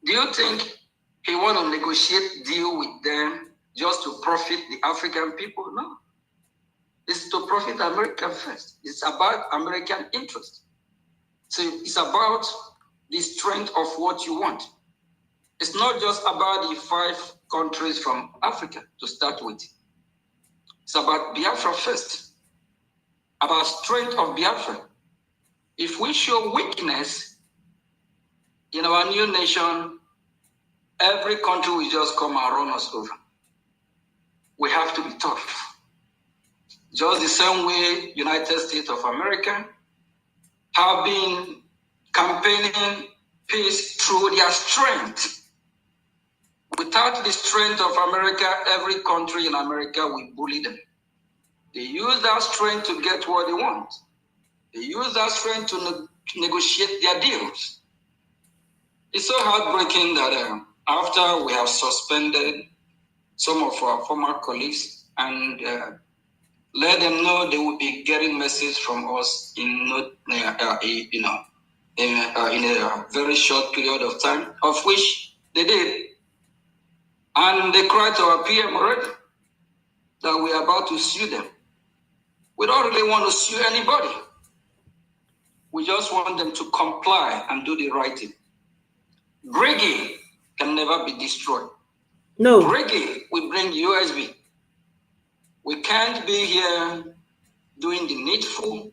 Do you think he want to negotiate deal with them just to profit the African people? No. It's to profit America first. It's about American interest. So it's about the strength of what you want. It's not just about the 5 countries from Africa to start with. It's about Biafra first, about strength of Biafra. If we show weakness in our new nation, every country will just come and run us over. We have to be tough. Just the same way United States of America have been campaigning peace through their strength. Without the strength of America, every country in America will bully them. They use that strength to get what they want. They use that strength to negotiate their deals. It's so heartbreaking that after we have suspended some of our former colleagues and let them know they will be getting messages from us in a very short period of time, of which they did. And they cried to our PM already that we are about to sue them. We don't really want to sue anybody. We just want them to comply and do the right thing. BRGIE can never be destroyed. No. BRGIE will bring USB. We can't be here doing the needful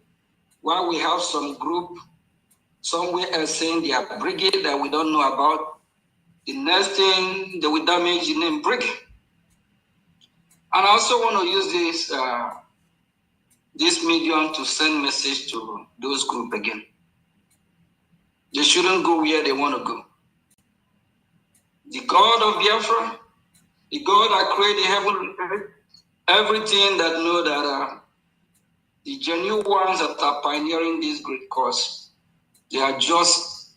while we have some group somewhere else saying they are brigade that we don't know about. The next thing, they will damage the name brigade. And I also want to use this medium to send message to those group again. They shouldn't go where they want to go. The God of Biafra, the God that created heaven and earth, everything that know that the genuine ones that are pioneering this great cause, they are just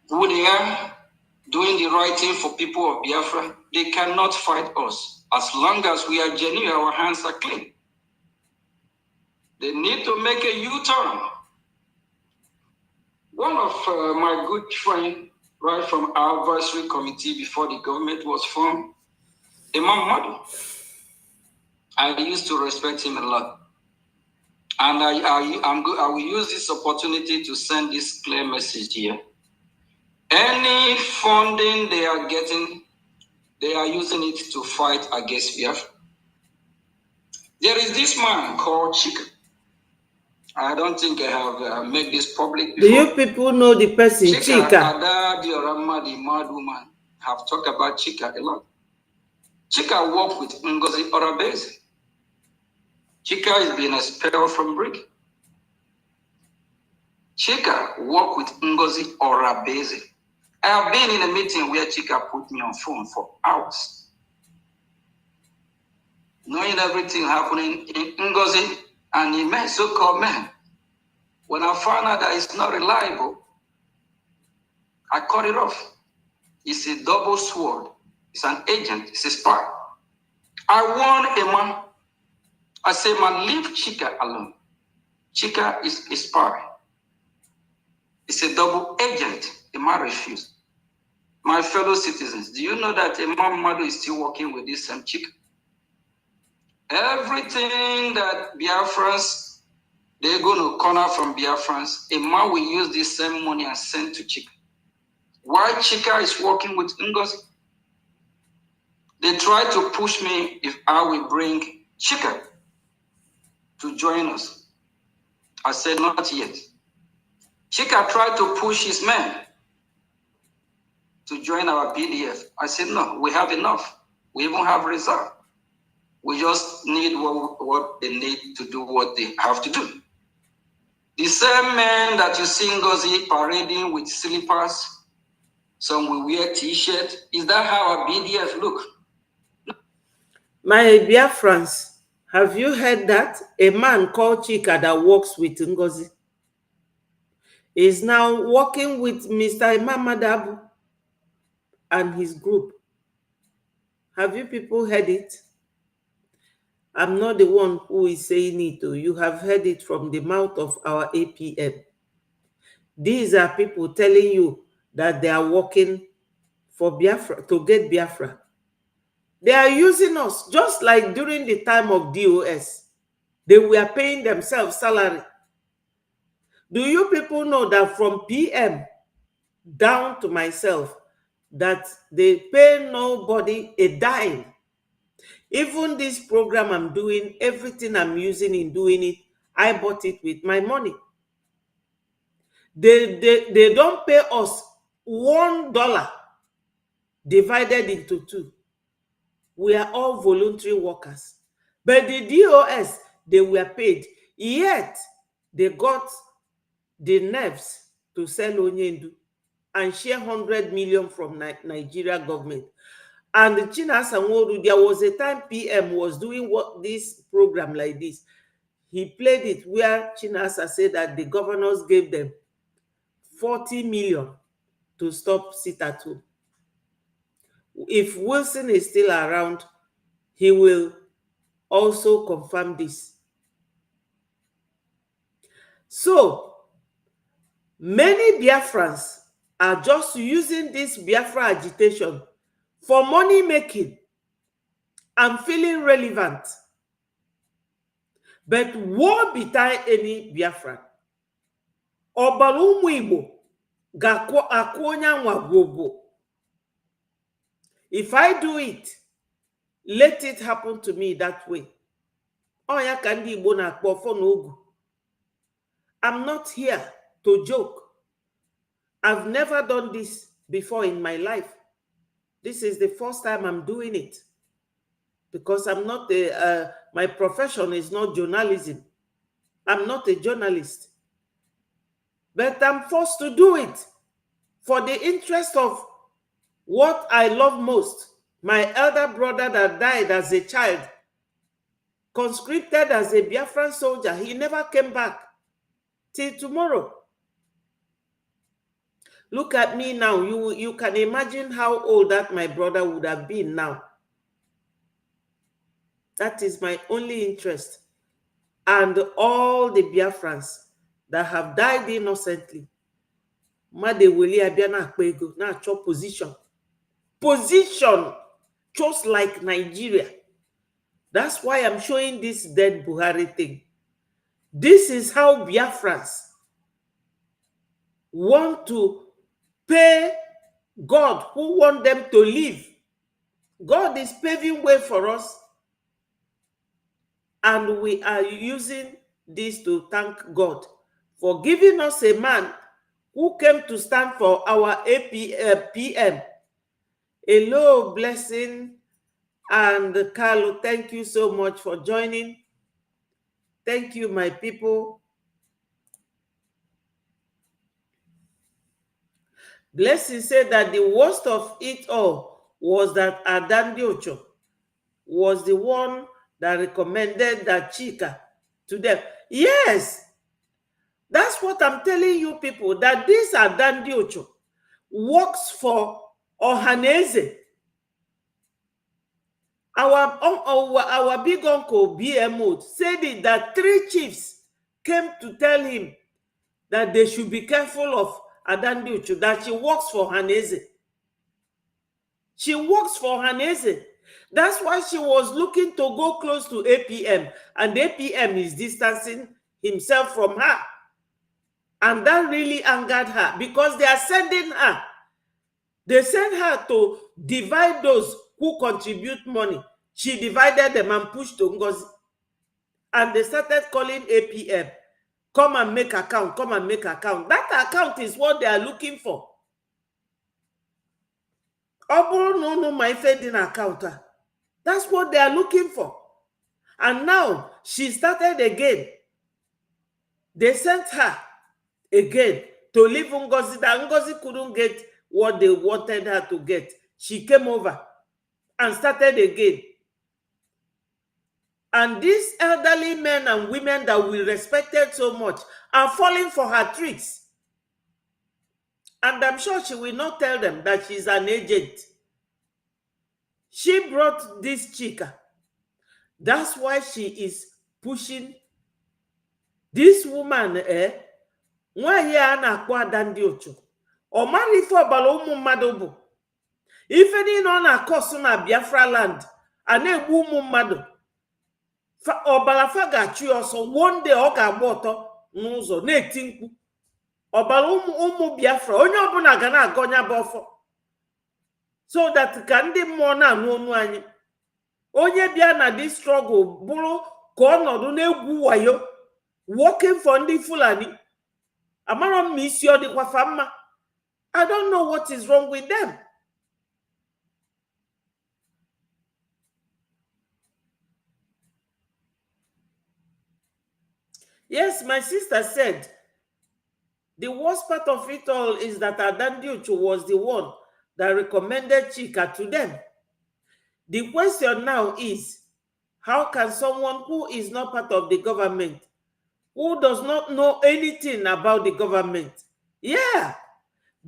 who they are, doing the right thing for people of Biafra. They cannot fight us. As long as we are genuine, our hands are clean. They need to make a U-turn. One of my good friends, right from our advisory committee before the government was formed, Imam Madu, I used to respect him a lot. And I will use this opportunity to send this clear message here. Any funding they are getting, they are using it to fight against Biafra. There is this man called Chika. I don't think I have made this public before. Do you people know the person, Chika? Ada Diorama, the mad woman, have talked about Chika a lot. Chika worked with Ngozi Orabeze. Chika is being expelled from BRGIE. Chika worked with Ngozi Orabeze. I have been in a meeting where Chika put me on phone for hours. Knowing everything happening in Ngozi and in men, so-called men. When I found out that it's not reliable, I cut it off. It's a double sword. It's an agent. It's a spy. I warned a man. I said, man, leave Chika alone. Chika is a spy. It's a double agent. The man refused. My fellow citizens, do you know that Imam Madu is still working with this same Chika? Everything that Biafrans, they're going to corner from Biafrans, a man will use this same money and send to Chika. Why Chika is working with Ngozi? They try to push me if I will bring Chika to join us. I said, not yet. Chika tried to push his men to join our PDF. I said, no, we have enough. We even have reserve. We just need what they need to do what they have to do. The same men that you see Ngozi parading with slippers, some will wear t-shirt. Is that how our BDF look? My Biafrans, have you heard that? A man called Chika that works with Ngozi is now working with Mr. Imam Madabu and his group. Have you people heard it? I'm not the one who is saying it. You have heard it from the mouth of our APM. These are people telling you that they are working for Biafra, to get Biafra. They are using us, just like during the time of DOS. They were paying themselves salary. Do you people know that from PM down to myself, that they pay nobody a dime? Even this program I'm doing, everything I'm using in doing it, I bought it with my money. They don't pay us $1 divided into 2. We are all voluntary workers. But the DOS, they were paid. Yet, they got the nerves to sell Onyendu and share 100 million from Nigeria government. And Chinasa Nworu, there was a time PM was doing this program like this. He played it where Chinasa said that the governors gave them 40 million to stop sit-at-home. If Wilson is still around, he will also confirm this. So, many Biafrans are just using this Biafra agitation for money making and feeling relevant. But woe betide any Biafran. Ọbara ụmụ Igbo ga-akwụ onye anwa gwogwo. If I do it, let it happen to me that way. Oh, ya ka ndị Igbo na-akpọ ọfọ n'ogu. I'm not here to joke. I've never done this before in my life. This is the first time I'm doing it, because I'm not my profession is not journalism. I'm not a journalist. But I'm forced to do it for the interest of what I love most. My elder brother that died as a child, conscripted as a Biafran soldier, he never came back till tomorrow. Look at me now. You can imagine how old that my brother would have been now. That is my only interest. And all the Biafrans that have died innocently, position. Position, just like Nigeria. That's why I'm showing this dead Buhari thing. This is how Biafrans want to pay God who want them to live. God is paving way for us, and we are using this to thank God for giving us a man who came to stand for our PM. Hello, Blessing and Carlo, thank you so much for joining. Thank you, my people. Blessing said that the worst of it all was that Adandi Ocho was the one that recommended that Chika to them. Yes, that's what I'm telling you people, that this Adandi Ocho works for Ohaneze. Our big uncle BMO said it, that 3 chiefs came to tell him that they should be careful of Adandi Ocho, that she works for Haneze. She works for Haneze. That's why she was looking to go close to APM, and APM is distancing himself from her. And that really angered her, because they are sending her. They sent her to divide those who contribute money. She divided them and pushed to Ngozi. And they started calling APM. Come and make account, come and make account. That account is what they are looking for. No, my Fedin account. That's what they are looking for. And now she started again. They sent her again to leave Ngozi. That Ngozi couldn't get what they wanted her to get. She came over and started again. And these elderly men and women that we respected so much are falling for her tricks. And I'm sure she will not tell them that she's an agent. She brought this chica. That's why she is pushing this woman. Nwa ya na-akpọ Adandi Ocho. Ọ mara ife ọbara ụmụ mmadụ bụ. Ife niile ọ na-akọsụ na Biafra land, a na-egbu ụmụ mmadụ. Ọbara fa ga-achụ ọsọ, one day ọ ga-agba ọtọ n'ụzọ na-eti mkpu. Ọbara ụmụ Biafra, onye ọbụla ga na-agọnya bụ ọfọ. So that ka ndị mmụọ na-anụ ọnụ anyị. Onye bịa na this struggle bụrụ ka ọnọdụ na-egwu wayo, working for ndị Fulani. Amara m isi ọ dịkwa fa mma. I don't know what is wrong with them. Yes, my sister said, the worst part of it all is that Adandi Ocho was the one that recommended Chika to them. The question now is, how can someone who is not part of the government, who does not know anything about the government,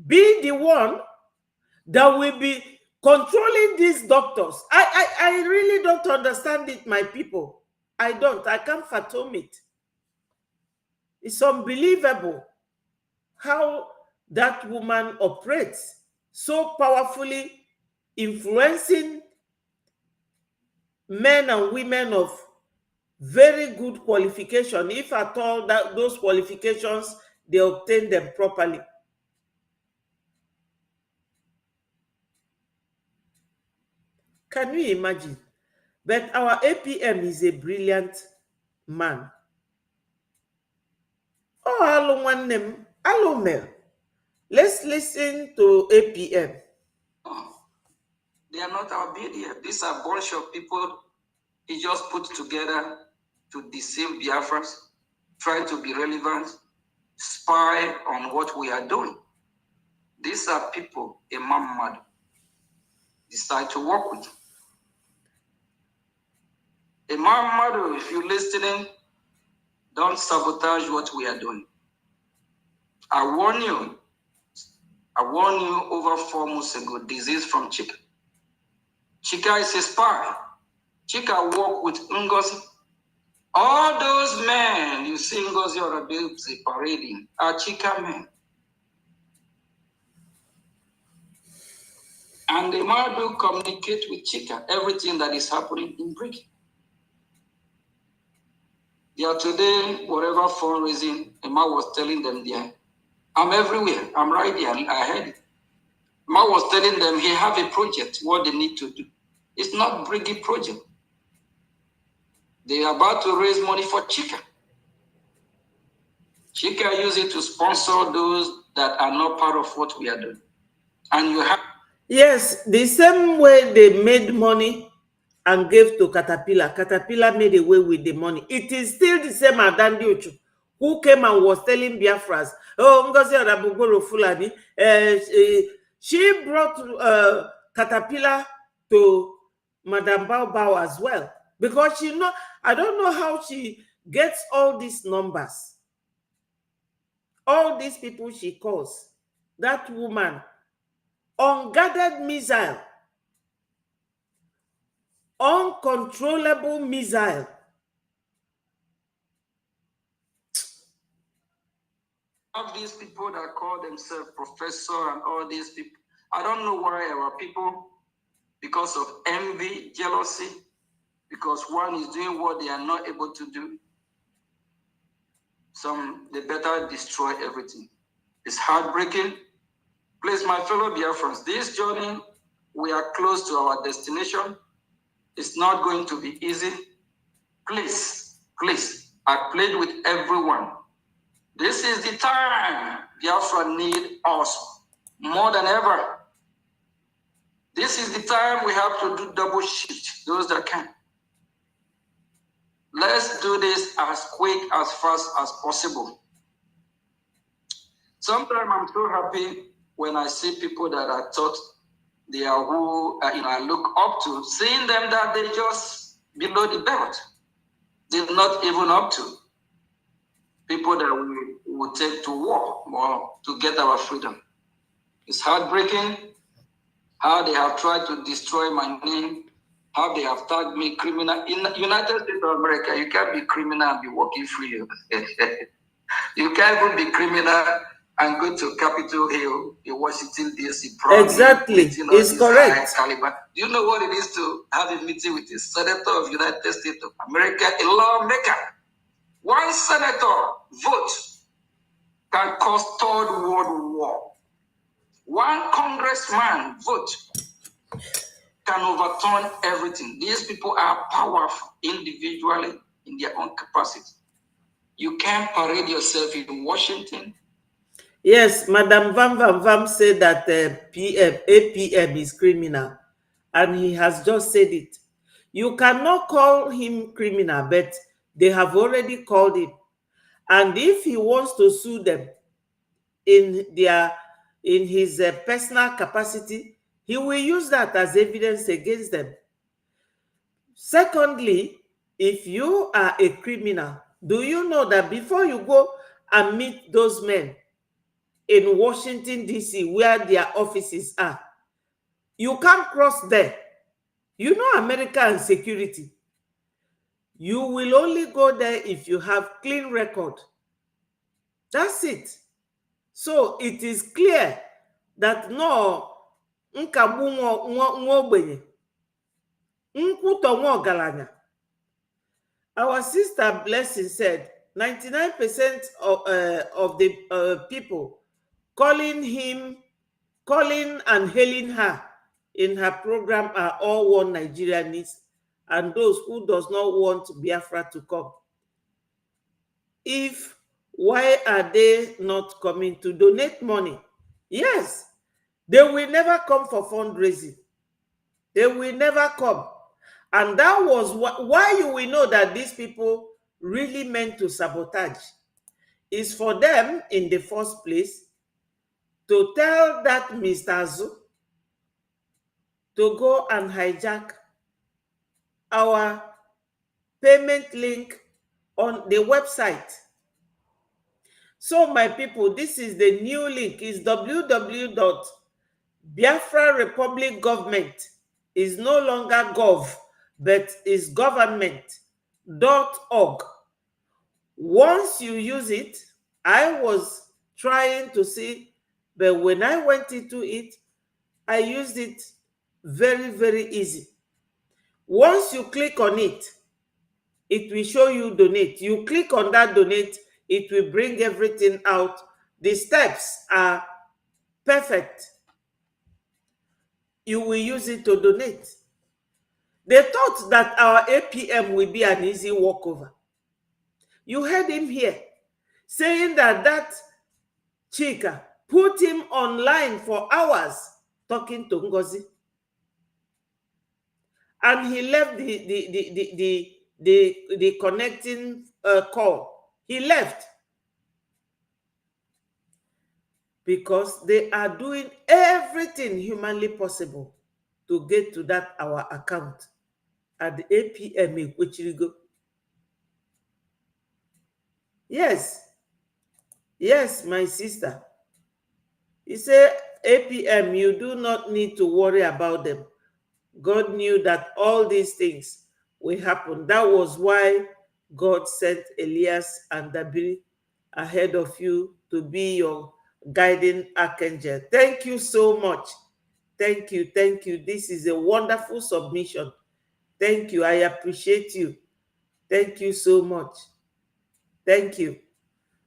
be the one that will be controlling these doctors? I really don't understand it, my people. I can't fathom it. It's unbelievable how that woman operates, so powerfully influencing men and women of very good qualification, if at all that those qualifications, they obtain them properly. Can you imagine? But our APM is a brilliant man. Oh, hello, one name. Hello, Mel. Let's listen to APM. Oh, they are not our BDF. These are a bunch of people he just put together to deceive Biafrans, try to be relevant, spy on what we are doing. These are people Imam Mad decide to work with. Imam Mad, if you're listening, don't sabotage what we are doing. I warn you over 4 months ago, disease from Chika. Chika is a spy. Chika work with Ngozi. All those men you see Ngozi or Abelzi parading are Chika men. And the man do communicate with Chika, everything that is happening in BRGIE. Yeah, today, whatever fundraising, Emma was telling them there, I'm everywhere, I'm right there, I heard it. Emma was telling them he have a project, what they need to do. It's not BRGIE project. They are about to raise money for Chika. Chika use it to sponsor those that are not part of what we are doing. And you have... Yes, the same way they made money and gave to Caterpillar. Caterpillar made away with the money. It is still the same Adandi Ochu who came and was telling Biafras, oh, Ngozi Odabogoro Fulani, she brought Caterpillar to Madam Bao as well. Because she know, I don't know how she gets all these numbers. All these people she calls. That woman, unguarded missile, uncontrollable missile. Have these people that call themselves professor and all these people. I don't know why our people, because of envy, jealousy, because one is doing what they are not able to do, they better destroy everything. It's heartbreaking. Please, my fellow Biafrans, this journey, we are close to our destination. It's not going to be easy. Please, I plead with everyone. This is the time Biafra need us more than ever. This is the time we have to do double shift, those that can. Let's do this as quick, as fast as possible. Sometimes I'm so happy when I see people that I thought they are who I look up to, seeing them that they just below the belt. They're not even up to people that we will take to war or to get our freedom. It's heartbreaking how they have tried to destroy my name, how they have tagged me criminal. In the United States of America, you can't be criminal and be working free. You can't even be criminal and go to Capitol Hill in Washington, D.C. Exactly, it's correct. Caliber. Do you know what it is to have a meeting with a senator of the United States of America, a lawmaker? One senator vote can cause Third World War. One congressman vote can overturn everything. These people are powerful individually in their own capacity. You can't parade yourself in Washington. Yes, Madam Vam said that APM is criminal, and he has just said it. You cannot call him criminal, but they have already called him. And if he wants to sue them in his personal capacity, he will use that as evidence against them. Secondly, if you are a criminal, do you know that before you go and meet those men in Washington, D.C., where their offices are, you can't cross there? You know America and security. You will only go there if you have clean record. That's it. So it is clear that no nkagbu nwa ogbenye, nkwutọ nwa ọgaranya. Our sister Blessing said 99% of the people calling and hailing her in her program are all one Nigeria needs and those who does not want Biafra to come. Why are they not coming to donate money? Yes, they will never come for fundraising. They will never come. And that was why you will know that these people really meant to sabotage. Is for them, in the first place, to tell that Mr. Azu to go and hijack our payment link on the website. So my people, this is the new link. Is www.Biafra Republic Government. Is no longer gov, but is government.org. Once you use it, I was trying to see, but when I went into it, I used it very, very easy. Once you click on it, it will show you donate. You click on that donate, it will bring everything out. The steps are perfect. You will use it to donate. They thought that our APM will be an easy walkover. You heard him here saying that Chika put him online for hours talking to Ngozi. And he left the connecting call. He left because they are doing everything humanly possible to get to that our account at the APM in Kuchirigo. Yes, my sister. He said, APM, you do not need to worry about them. God knew that all these things will happen. That was why God sent Elias and Dabiri ahead of you to be your guiding archangel. Thank you so much. Thank you. This is a wonderful submission. Thank you. I appreciate you. Thank you so much. Thank you.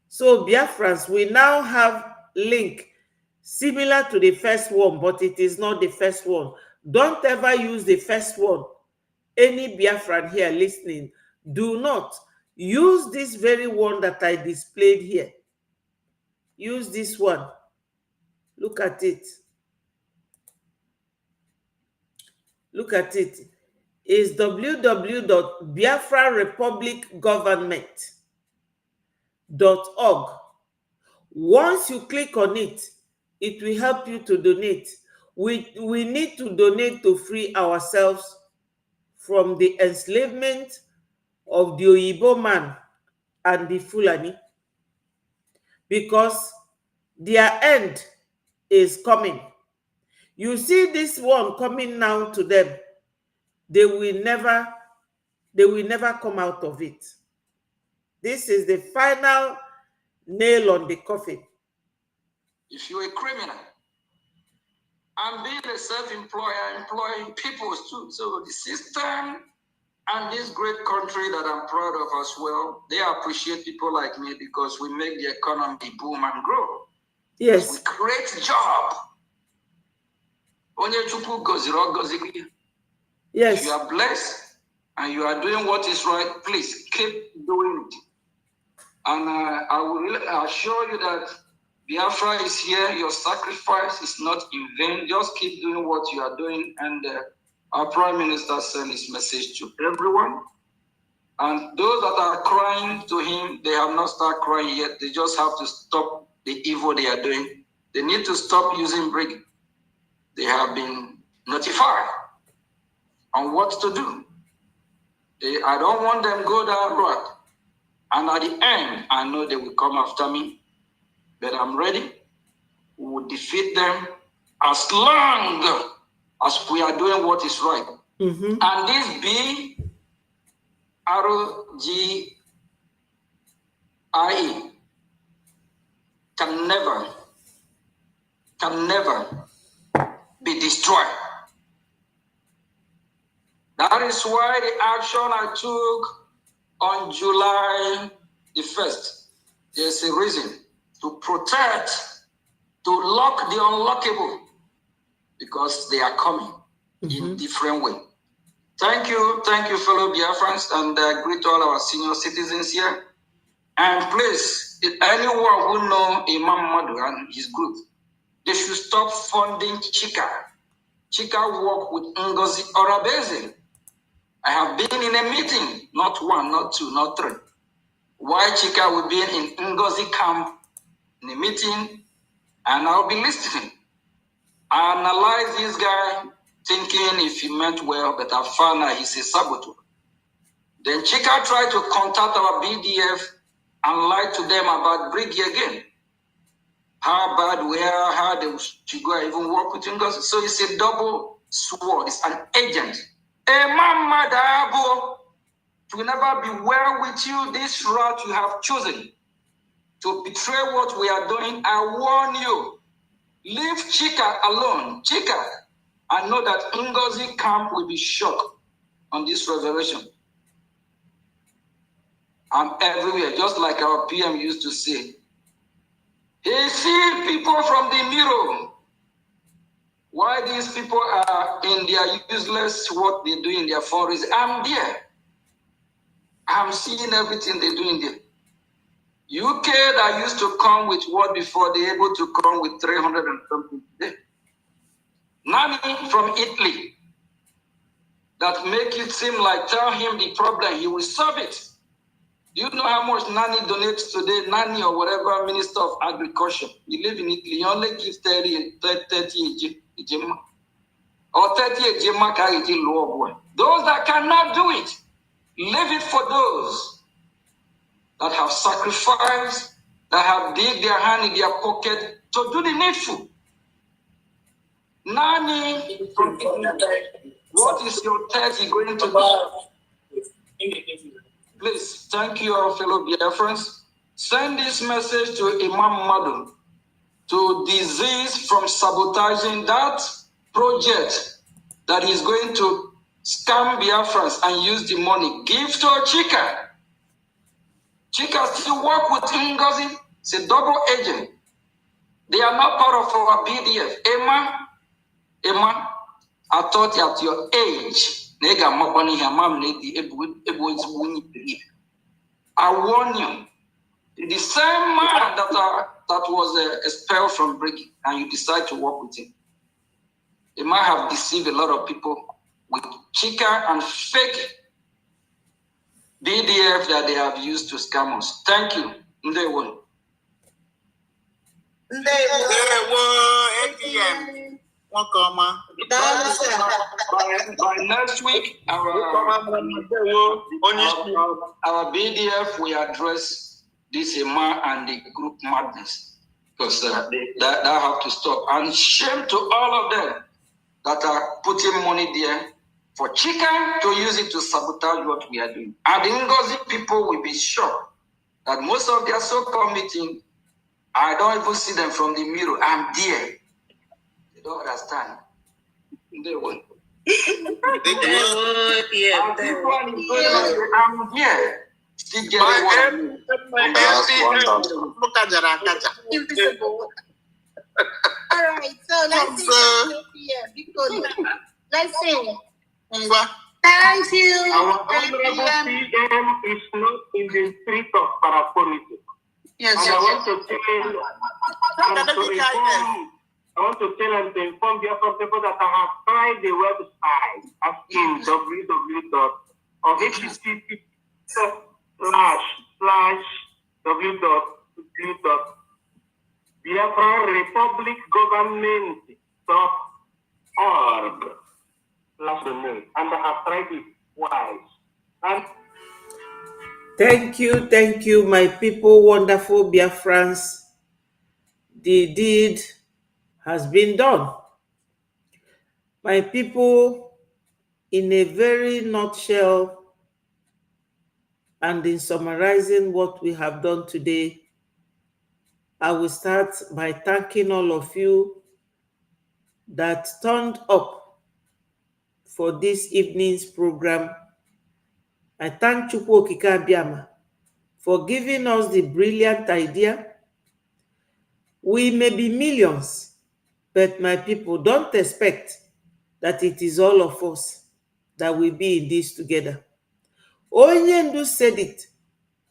So, Biafrans, we now have link similar to the first one, but it is not the first one. Don't ever use the first one. Any Biafran here listening, do not use this very one that I displayed here. Use this one. Look at it. Look at it. It's www.biafrarepublicgovernment.org. Once you click on it, it will help you to donate. We need to donate to free ourselves from the enslavement of the Oyibo man and the Fulani, because their end is coming. You see this one coming now to them, they will never come out of it. This is the final nail on the coffin. If you're a criminal, and being a self-employer, employing people too. So the system and this great country that I'm proud of as well, they appreciate people like me because we make the economy boom and grow. Yes. We create job. Yes. If you are blessed and you are doing what is right, please keep doing it. And I will assure you that Biafra is here. Your sacrifice is not in vain. Just keep doing what you are doing. And our Prime Minister sent his message to everyone. And those that are crying to him, they have not started crying yet. They just have to stop the evil they are doing. They need to stop using BRGIE. They have been notified on what to do. I don't want them to go that road. And at the end, I know they will come after me. But I'm ready. We will defeat them as long as we are doing what is right. Mm-hmm. And this BRGIE can never be destroyed. That is why the action I took on July the 1st, there's a reason to protect, to lock the unlockable, because they are coming in different way. Thank you, fellow Biafrans, and greet all our senior citizens here. And please, anyone who know Imam Madu and his group, they should stop funding Chika. Chika work with Ngozi Orabeze. I have been in a meeting, not one, not two, not three. Why Chika will be in Ngozi camp in a meeting, and I'll be listening. I analyze this guy, thinking if he meant well, but I found out he's a saboteur. Then Chika tried to contact our BDF and lie to them about BRGIE again. How bad we are, how they should go even work with him. So it's a double sword, it's an agent. Mama Dabo, it will never be well with you. This route you have chosen to betray what we are doing, I warn you. Leave Chika alone. Chika, I know that Ngozi camp will be shocked on this revelation. I'm everywhere, just like our PM used to say. He see people from the mirror. Why these people are in their useless what they do in their forests? I'm there. I'm seeing everything they do in there. UK that used to come with what before they're able to come with 300 and something. Nani from Italy that make it seem like tell him the problem, he will solve it. Do you know how much Nani donates today? Nani or whatever Minister of Agriculture. You live in Italy, you only give 30 ejema. Or 30 ejema. Those that cannot do it, leave it for those that have sacrificed, that have dig their hand in their pocket to do the needful. Nani from Italy, what is your 30 going to do? Please, thank you, our fellow Biafrans. Send this message to Imam Madu to desist from sabotaging that project that is going to scam Biafrans and use the money. Give to Chika. Chika still work with Ngozi. It's a double agent. They are not part of our BDF. Emma, I thought at your age, I warn you, the same man that was expelled from BRGIE, and you decide to work with him. They might have deceived a lot of people with Chika and fake BDF that they have used to scam us. Thank you. Ndewo. By next week, our BDF will address this Emma and the group madness, because that have to stop. And shame to all of them that are putting money there for Chika to use it to sabotage what we are doing. And the Ngozi people will be shocked that most of their so-called meeting, I don't even see them from the mirror. I'm there. They don't understand. They won't. I'm here. Still getting one. All right, so let's see. Let's see. Thank you. Our honorable PM is not in the street of parapolitics. Yes, and I want to tell and to inform the other people that I have tried the website asking www.http://www.biafranrepublicgovernment.org. And I have tried it twice. And Thank you, my people, wonderful Biafrans. The deed has been done. My people, in a very nutshell, and in summarizing what we have done today, I will start by thanking all of you that turned up for this evening's program. I thank Chukwu Okike Abiama for giving us the brilliant idea. We may be millions, but my people, don't expect that it is all of us. that we be in this together. Onyendu said it,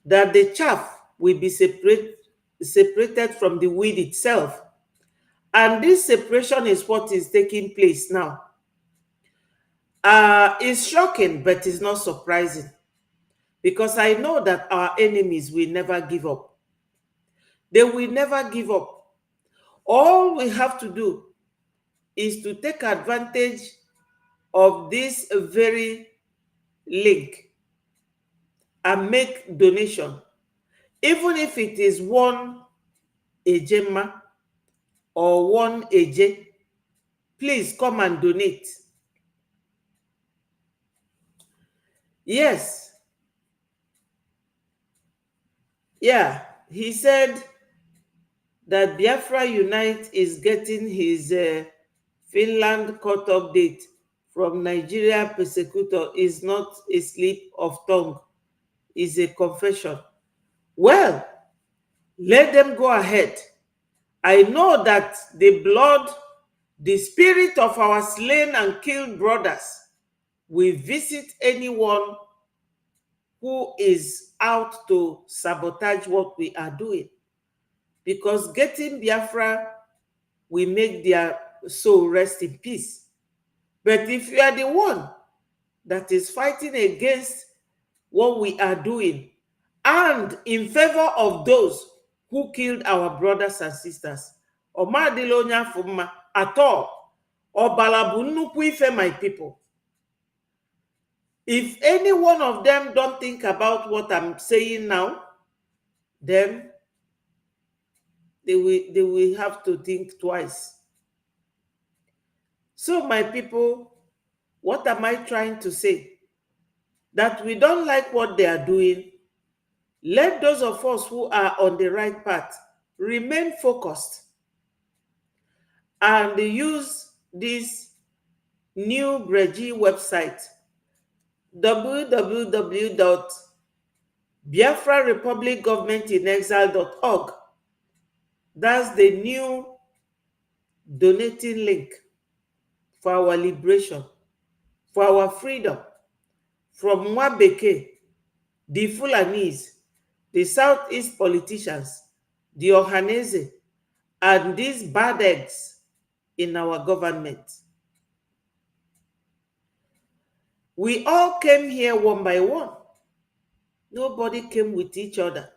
that the chaff will be separated from the weed itself. And this separation is what is taking place now. It's shocking, but it's not surprising, because I know that our enemies will never give up. They will never give up. All we have to do is to take advantage of this very link and make donation, even if it is one ejema or one eje. Please come and donate. Yes. Yeah, he said that Biafra Unite is getting his Finland court update from Nigeria persecutor is not a slip of tongue, is a confession. Well, let them go ahead. I know that the blood, the spirit of our slain and killed brothers will visit anyone who is out to sabotage what we are doing. Because getting Biafra will make their soul rest in peace. But if you are the one that is fighting against what we are doing and in favor of those who killed our brothers and sisters, Omadilonya Fuma at all, or Balabunukwu Ife, my people. If any one of them don't think about what I'm saying now, then they will have to think twice. So, my people, what am I trying to say? That we don't like what they are doing. Let those of us who are on the right path remain focused and use this new BRGIE website, www.biafrarepublicgovernmentinexile.org. That's the new donating link for our liberation, for our freedom from Mwabeke, the Fulanese, the Southeast politicians, the Ohanese, and these bad eggs in our government. We all came here one by one. Nobody came with each other.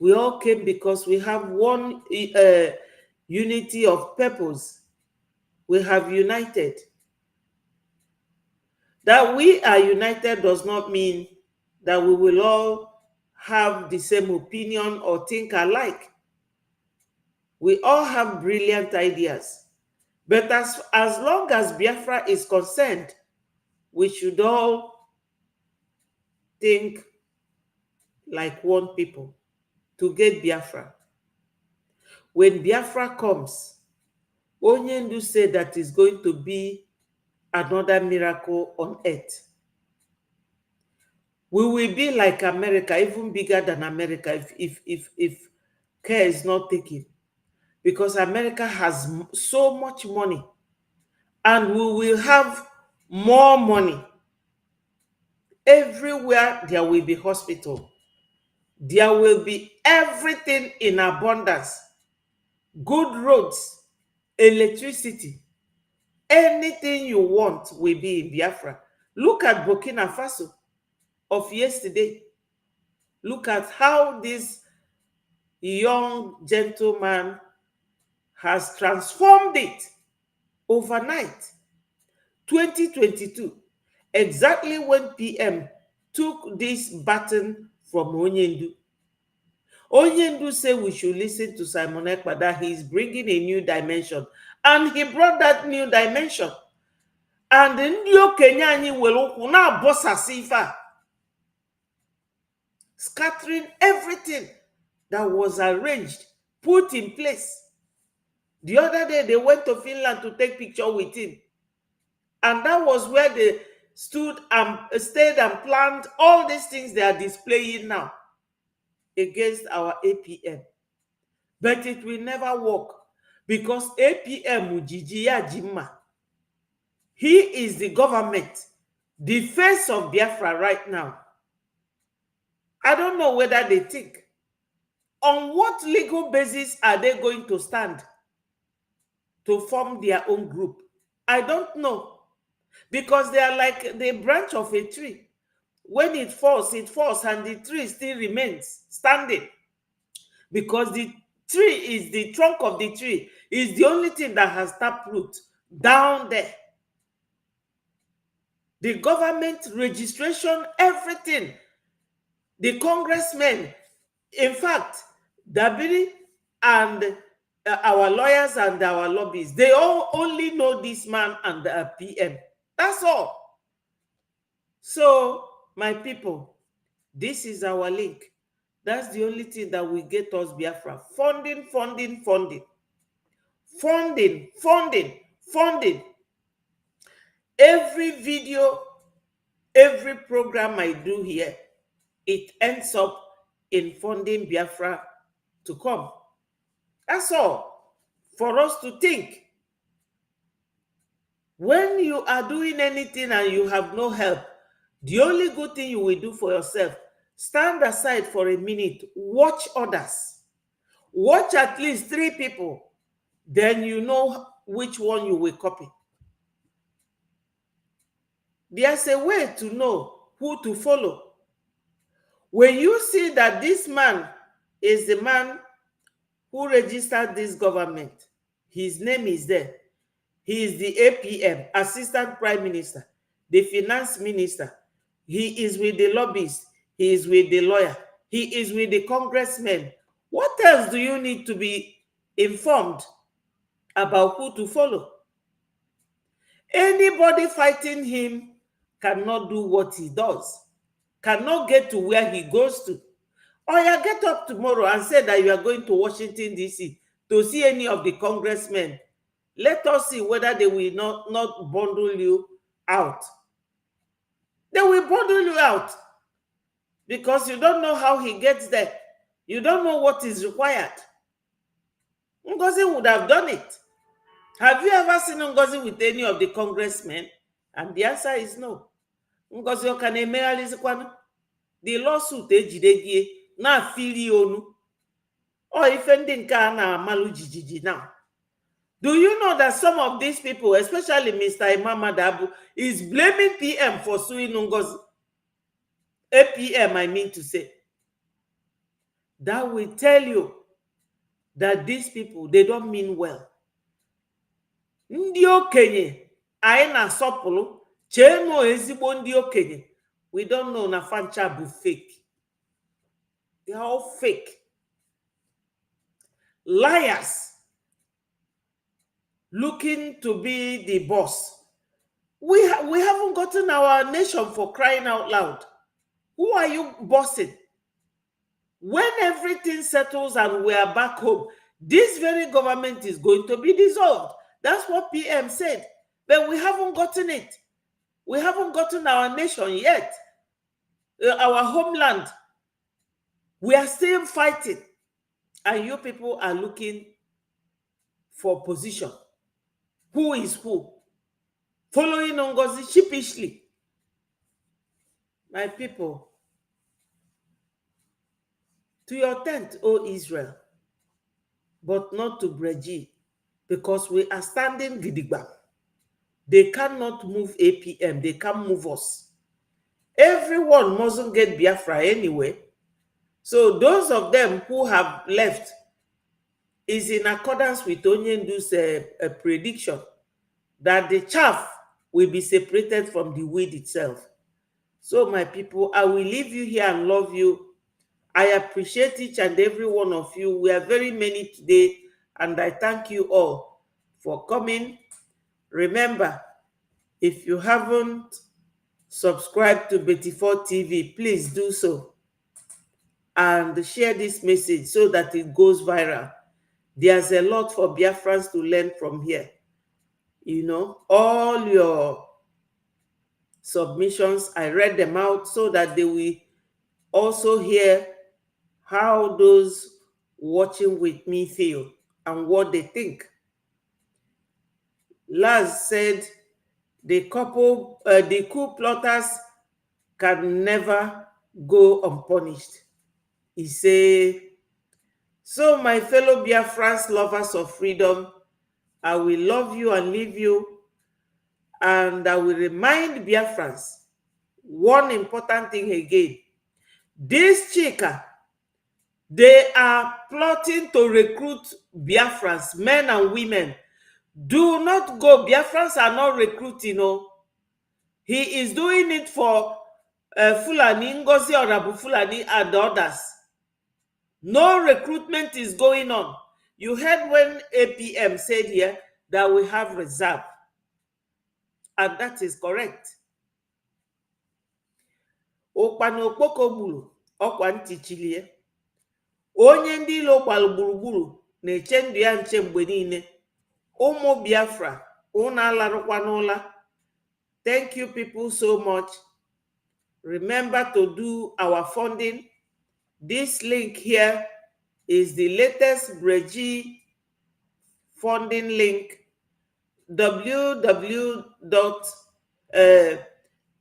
We all came because we have one unity of purpose. We have united. That we are united does not mean that we will all have the same opinion or think alike. We all have brilliant ideas. But as long as Biafra is concerned, we should all think like one people to get Biafra. When Biafra comes, Onyendu said that is going to be another miracle on earth. We will be like America, even bigger than America if care is not taken. Because America has so much money, and we will have more money. Everywhere there will be hospital. There will be everything in abundance. Good roads, electricity, anything you want will be in Biafra. Look at Burkina Faso of yesterday. Look at how this young gentleman has transformed it overnight. 2022, exactly when PM took this baton from Onyendu. Onyendu said we should listen to Simon Ekpa, that he is bringing a new dimension. And he brought that new dimension. And the new Kenyani will now boss Asifa, scattering everything that was arranged, put in place. The other day, they went to Finland to take picture with him. And that was where they stood and stayed and planned all these things they are displaying now against our APM. But it will never work, because APM Ujiji Jimma. He is the government, the face of Biafra right now. I don't know whether they think. On what legal basis are they going to stand to form their own group? I don't know. Because they are like the branch of a tree. When it falls, and the tree still remains standing. Because the tree is the trunk of the tree, is the only thing that has taproot down there. The government registration, everything. The congressmen, in fact, Dabiri and our lawyers and our lobbyists, they all only know this man and the PM. That's all. So, my people, this is our link. That's the only thing that will get us Biafra. Funding, funding, funding. Funding, funding, funding. Every video, every program I do here, it ends up in funding Biafra to come. That's all. For us to think. When you are doing anything and you have no help, the only good thing you will do for yourself, stand aside for a minute, watch others. Watch at least 3 people. Then you know which one you will copy. There's a way to know who to follow. When you see that this man is the man who registered this government, his name is there. He is the APM, Assistant Prime Minister, the Finance Minister. He is with the lobbyists. He is with the lawyer. He is with the congressmen. What else do you need to be informed about who to follow? Anybody fighting him cannot do what he does, cannot get to where he goes to. Or you get up tomorrow and say that you are going to Washington, D.C. to see any of the congressmen. Let us see whether they will not bundle you out. They will bundle you out because you don't know how he gets there. You don't know what is required. Ngozi would have done it. Have you ever seen Ngozi with any of the congressmen? And the answer is no. Ngozi okane emeghalizikwana. The lawsuit ejidegie na afili onu. Or ife ndị nke a na-amalụ jijiji now. Do you know that some of these people, especially Mr. Imam Adabu, is blaming PM for suing Ngozi? APM, I mean to say. That will tell you that these people, they don't mean well. Ndị okenye, anyị na-asọpụrụ, chee no ezigbo ndị okenye. We don't know na fancha bụ fake. They are all fake. Liars. Looking to be the boss. We haven't gotten our nation, for crying out loud. Who are you bossing? When everything settles and we are back home, this very government is going to be dissolved. That's what PM said. But we haven't gotten it. We haven't gotten our nation yet. Our homeland. We are still fighting. And you people are looking for position. Who is who? Following Ngozi sheepishly. My people, to your tent, O Israel, but not to BRGIE, because we are standing gidigba. They cannot move APM. They can't move us. Everyone mustn't get Biafra anyway. So those of them who have left is in accordance with Onyendu's prediction that the chaff will be separated from the weed itself. So my people, I will leave you here and love you. I appreciate each and every one of you. We are very many today, and I thank you all for coming. Remember, if you haven't subscribed to Betty4 TV, please do so. And share this message so that it goes viral. There's a lot for Biafrans to learn from here. You know, all your submissions, I read them out so that they will also hear how those watching with me feel and what they think. Laz said The coup plotters can never go unpunished. He say, so my fellow Biafrans, lovers of freedom, I will love you and leave you, and I will remind Biafrans one important thing again. This Chika, they are plotting to recruit Biafrans, men and women. Do not go. Biafrans are not recruiting. No. He is doing it for Fulani, Ngozi Orabu Fulani, and others. No recruitment is going on. You heard when APM said here that we have reserve. And that is correct. Okpana okpoko gburu, ọkwa ntị chilie. Onye ndị ilo gbalụ gburugburu na-eche ndụ ya nche mgbe niile. Ụmụ Biafra, unu alarụkwa n'ụla. Thank you people so much. Remember to do our funding. This link here is the latest BRGIE funding link.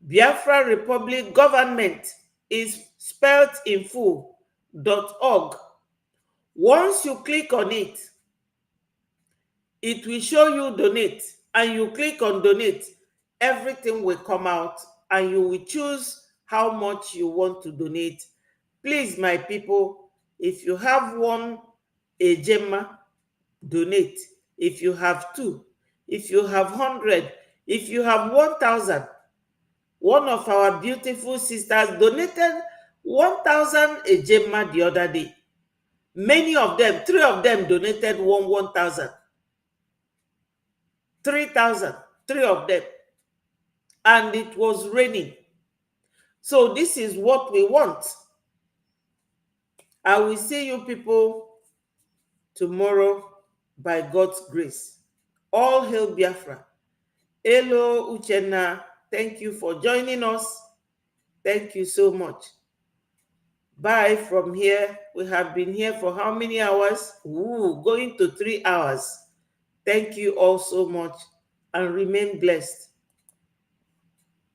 Biafra Republic Government is spelled in full.org. Once you click on it, it will show you donate, and you click on donate, everything will come out, and you will choose how much you want to donate. Please, my people, if you have one ejema, donate. If you have 2, if you have 100, if you have 1,000, one of our beautiful sisters donated 1,000 ejema the other day. Many of them, 3 of them donated 1,000. 3,000, 3 of them. And it was raining. So this is what we want. I will see you people tomorrow by God's grace. All hail Biafra. Hello, Uchenna. Thank you for joining us. Thank you so much. Bye from here. We have been here for how many hours? Ooh, going to 3 hours. Thank you all so much and remain blessed.